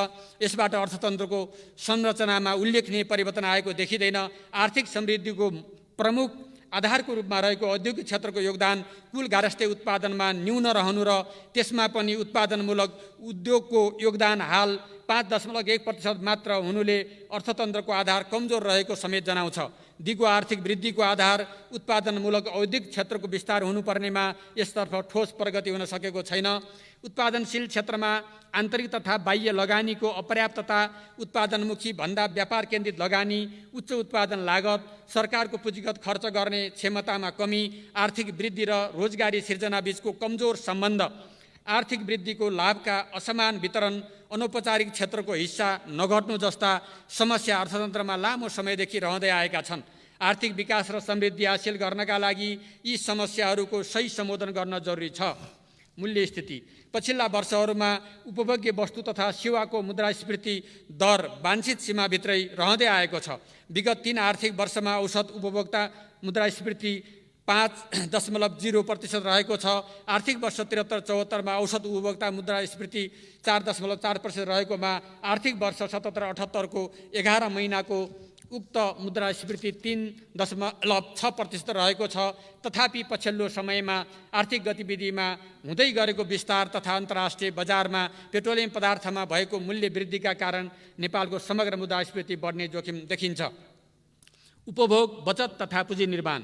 यसबाट अर्थतन्त्रको संरचनामा उल्लेखनीय परिवर्तन आएको देखिँदैन। आर्थिक समृद्धिको प्रमुख आधारको रूपमा रहेको औद्योगिक क्षेत्रको योगदान कुल गारस्थे उत्पादनमा न्यून रहनु र त्यसमा पनि उत्पादनमूलक उद्योगको योगदान हाल 5.1% मात्र हुनुले अर्थतन्त्रको आधार कमजोर रहेको समेत जनाउँछ। दिगो आर्थिक वृद्धिको आधार उत्पादनमूलक औद्योगिक क्षेत्रको विस्तार हुनुपर्नेमा यसतर्फ ठोस प्रगति हुन सकेको छैन। उत्पादनशील क्षेत्रमा आन्तरिक तथा बाह्य लगानीको अपर्याप्तता, उत्पादनमुखी भन्दा व्यापार केन्द्रित लगानी, उच्च उत्पादन लागत, सरकारको पुँजीगत खर्च गर्ने क्षमतामा कमी, आर्थिक वृद्धि र रोजगारी सिर्जना बीचको कमजोर सम्बन्ध, आर्थिक वृद्धिको लाभका असमान वितरण, अनौपचारिक क्षेत्रको हिस्सा नघट्नु जस्ता समस्या अर्थतन्त्रमा लामो समयदेखि रहँदै आएका छन्। आर्थिक विकास र समृद्धि हासिल गर्नका लागि यी समस्याहरूको सही सम्बोधन गर्न जरुरी छ। मूल्य स्थिति पछिल्ला वर्षहरूमा उपभोग्य वस्तु तथा सेवाको मुद्रास्फीति दर वाञ्छित सीमाभित्रै रहँदै आएको छ। विगत 3 आर्थिक वर्षमा औसत उपभोक्ता मुद्रास्फीति 5.0% रहेको छ। आर्थिक वर्ष 73-74 मा औसत उपभोक्ता मुद्रास्फीति 4.4% रहेकोमा आर्थिक वर्ष 77-78 को 11 महिनाको उक्त मुद्रास्फीति 3.6% रहेको छ। तथापि पछिल्लो समयमा आर्थिक गतिविधिमा हुँदै गरेको विस्तार तथा अन्तर्राष्ट्रिय बजारमा पेट्रोलियम पदार्थमा भएको मूल्य वृद्धिका कारण नेपालको समग्र मुद्रास्फीति बढ्ने जोखिम देखिन्छ। उपभोग, बचत तथा पुँजी निर्माण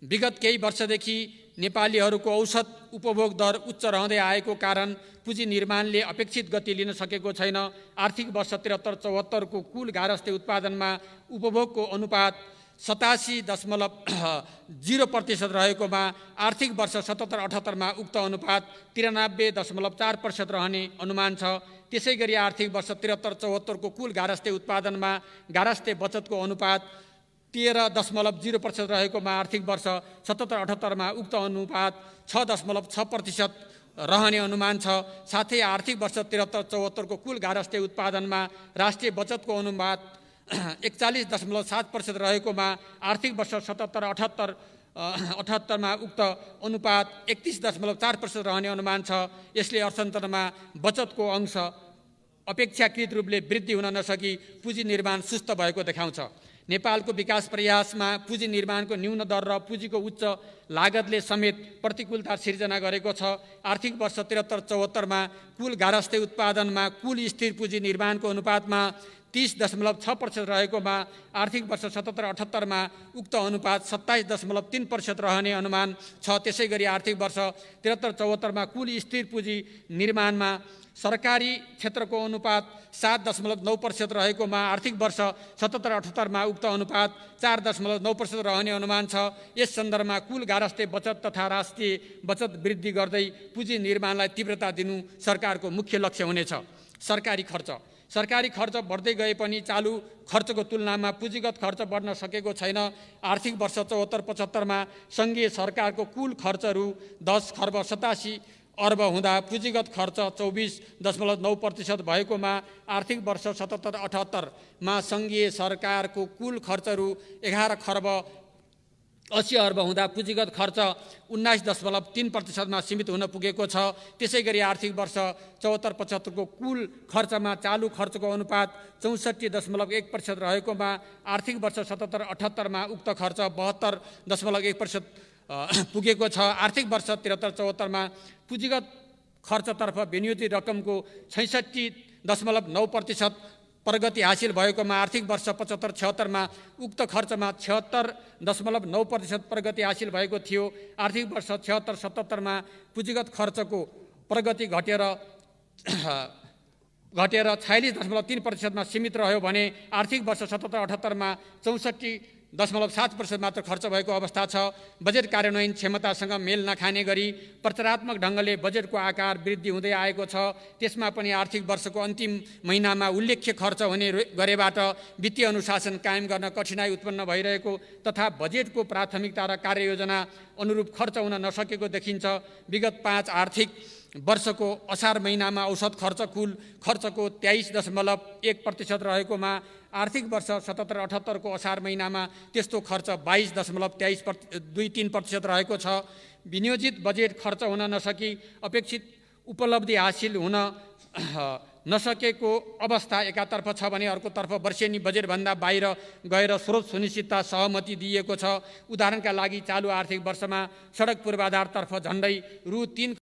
विगत केही वर्षदेखि नेपालीहरूको औसत उपभोग दर उच्च रहँदै आएको कारण पुँजी निर्माणले अपेक्षित गति लिन सकेको छैन। आर्थिक वर्ष 73-74 को कुल गारस्थे उत्पादनमा उपभोगको अनुपात 87.0% रहेकोमा आर्थिक वर्ष 77-78 मा उक्त अनुपात 93.4% रहने अनुमान छ। त्यसैगरी आर्थिक वर्ष 73-74 को कुल गारस्थे उत्पादनमा गारस्थे बचतको अनुपात 13.0% रहेकोमा आर्थिक वर्ष 77-78 मा उक्त अनुपात 6.6% रहने अनुमान छ। साथै आर्थिक वर्ष 73-74 को कुल गारस्थे उत्पादनमा राष्ट्रिय बचतको अनुपात 41.7% रहेकोमा आर्थिक वर्ष 77-78 मा उक्त अनुपात 31.4% रहने अनुमान छ। यसले अर्थतन्त्रमा बचतको अंश अपेक्षाकृत रूपले वृद्धि हुन नसकी पुँजी निर्माण सुस्त भएको देखाउँछ। नेपालको विकास प्रयासमा पुँजी निर्माणको न्यून दर र पुँजीको उच्च लागतले समेत प्रतिकूलता सिर्जना गरेको छ। आर्थिक वर्ष 73-74 मा कुल गारस्थे उत्पादनमा कुल स्थिर पुँजी निर्माणको अनुपातमा 30.6% रहेकोमा आर्थिक वर्ष 77-78 मा उक्त अनुपात 27.3% रहने अनुमान छ। त्यसैगरी आर्थिक वर्ष 73-74 मा कुल स्थिर पुँजी निर्माणमा सरकारी क्षेत्रको अनुपात 7.9% रहेकोमा आर्थिक वर्ष 77-78 मा उक्त अनुपात 4.9% रहने अनुमान छ। यस सन्दर्भमा कुल गारस्थे बचत तथा राष्ट्रिय बचत वृद्धि गर्दै पुँजी निर्माणलाई तीव्रता दिनु सरकारको मुख्य लक्ष्य हुनेछ। सरकारी खर्च बढ्दै गए पनि चालु खर्चको तुलनामा पुँजीगत खर्च बढ्न सकेको छैन। आर्थिक वर्ष 74-75 मा सङ्घीय सरकारको कुल खर्च रु 10 खर्ब 87 अर्ब हुँदा पुँजीगत खर्च 24.9% भएकोमा आर्थिक वर्ष 77-78मा सङ्घीय सरकारको कुल खर्च रु 11 खर्ब 80 अर्ब हुँदा पुँजीगत खर्च 19.3%मा सीमित हुन पुगेको छ। त्यसै गरी आर्थिक वर्ष 74-75 को कुल खर्चमा चालु खर्चको अनुपात 64.1% रहेकोमा आर्थिक वर्ष 77-78मा उक्त खर्च 72.1% पुगेको छ। आर्थिक वर्ष 73-74मा पुँजीगत खर्चतर्फ विनियोजित रकमको 66.9% प्रगति हासिल भएकोमा आर्थिक वर्ष 75-76मा उक्त खर्चमा 76.9% प्रगति हासिल भएको थियो। आर्थिक वर्ष 76-77मा पुँजीगत खर्चको प्रगति घटेर 46.3%मा सीमित रह्यो भने आर्थिक वर्ष 77-78मा 64.7% मात्र खर्च भएको अवस्था छ। बजेट कार्यान्वयन क्षमतासँग मेल नखाने गरी प्रचारात्मक ढङ्गले बजेटको आकार वृद्धि हुँदै आएको छ। त्यसमा पनि आर्थिक वर्षको अन्तिम महिनामा उल्लेख्य खर्च हुने गरेबाट वित्तीय अनुशासन कायम गर्न कठिनाइ उत्पन्न भइरहेको तथा बजेटको प्राथमिकता र कार्ययोजना अनुरूप खर्च हुन नसकेको देखिन्छ। विगत 5 आर्थिक वर्षको असार महिनामा औसत खर्च कुल खर्चको 23.1% रहेकोमा आर्थिक वर्ष 77-78 को असार महिनामा त्यस्तो खर्च 22.23% रहेको छ। विनियोजित बजेट खर्च हुन नसकी अपेक्षित उपलब्धि हासिल हुन नसकेको अवस्था एकातर्फ छ भने अर्कोतर्फ वर्षेनी बजेटभन्दा बाहिर गएर स्रोत सुनिश्चितता सहमति दिएको छ। उदाहरणका लागि चालु आर्थिक वर्षमा सडक पूर्वाधारतर्फ झन्डै रु 3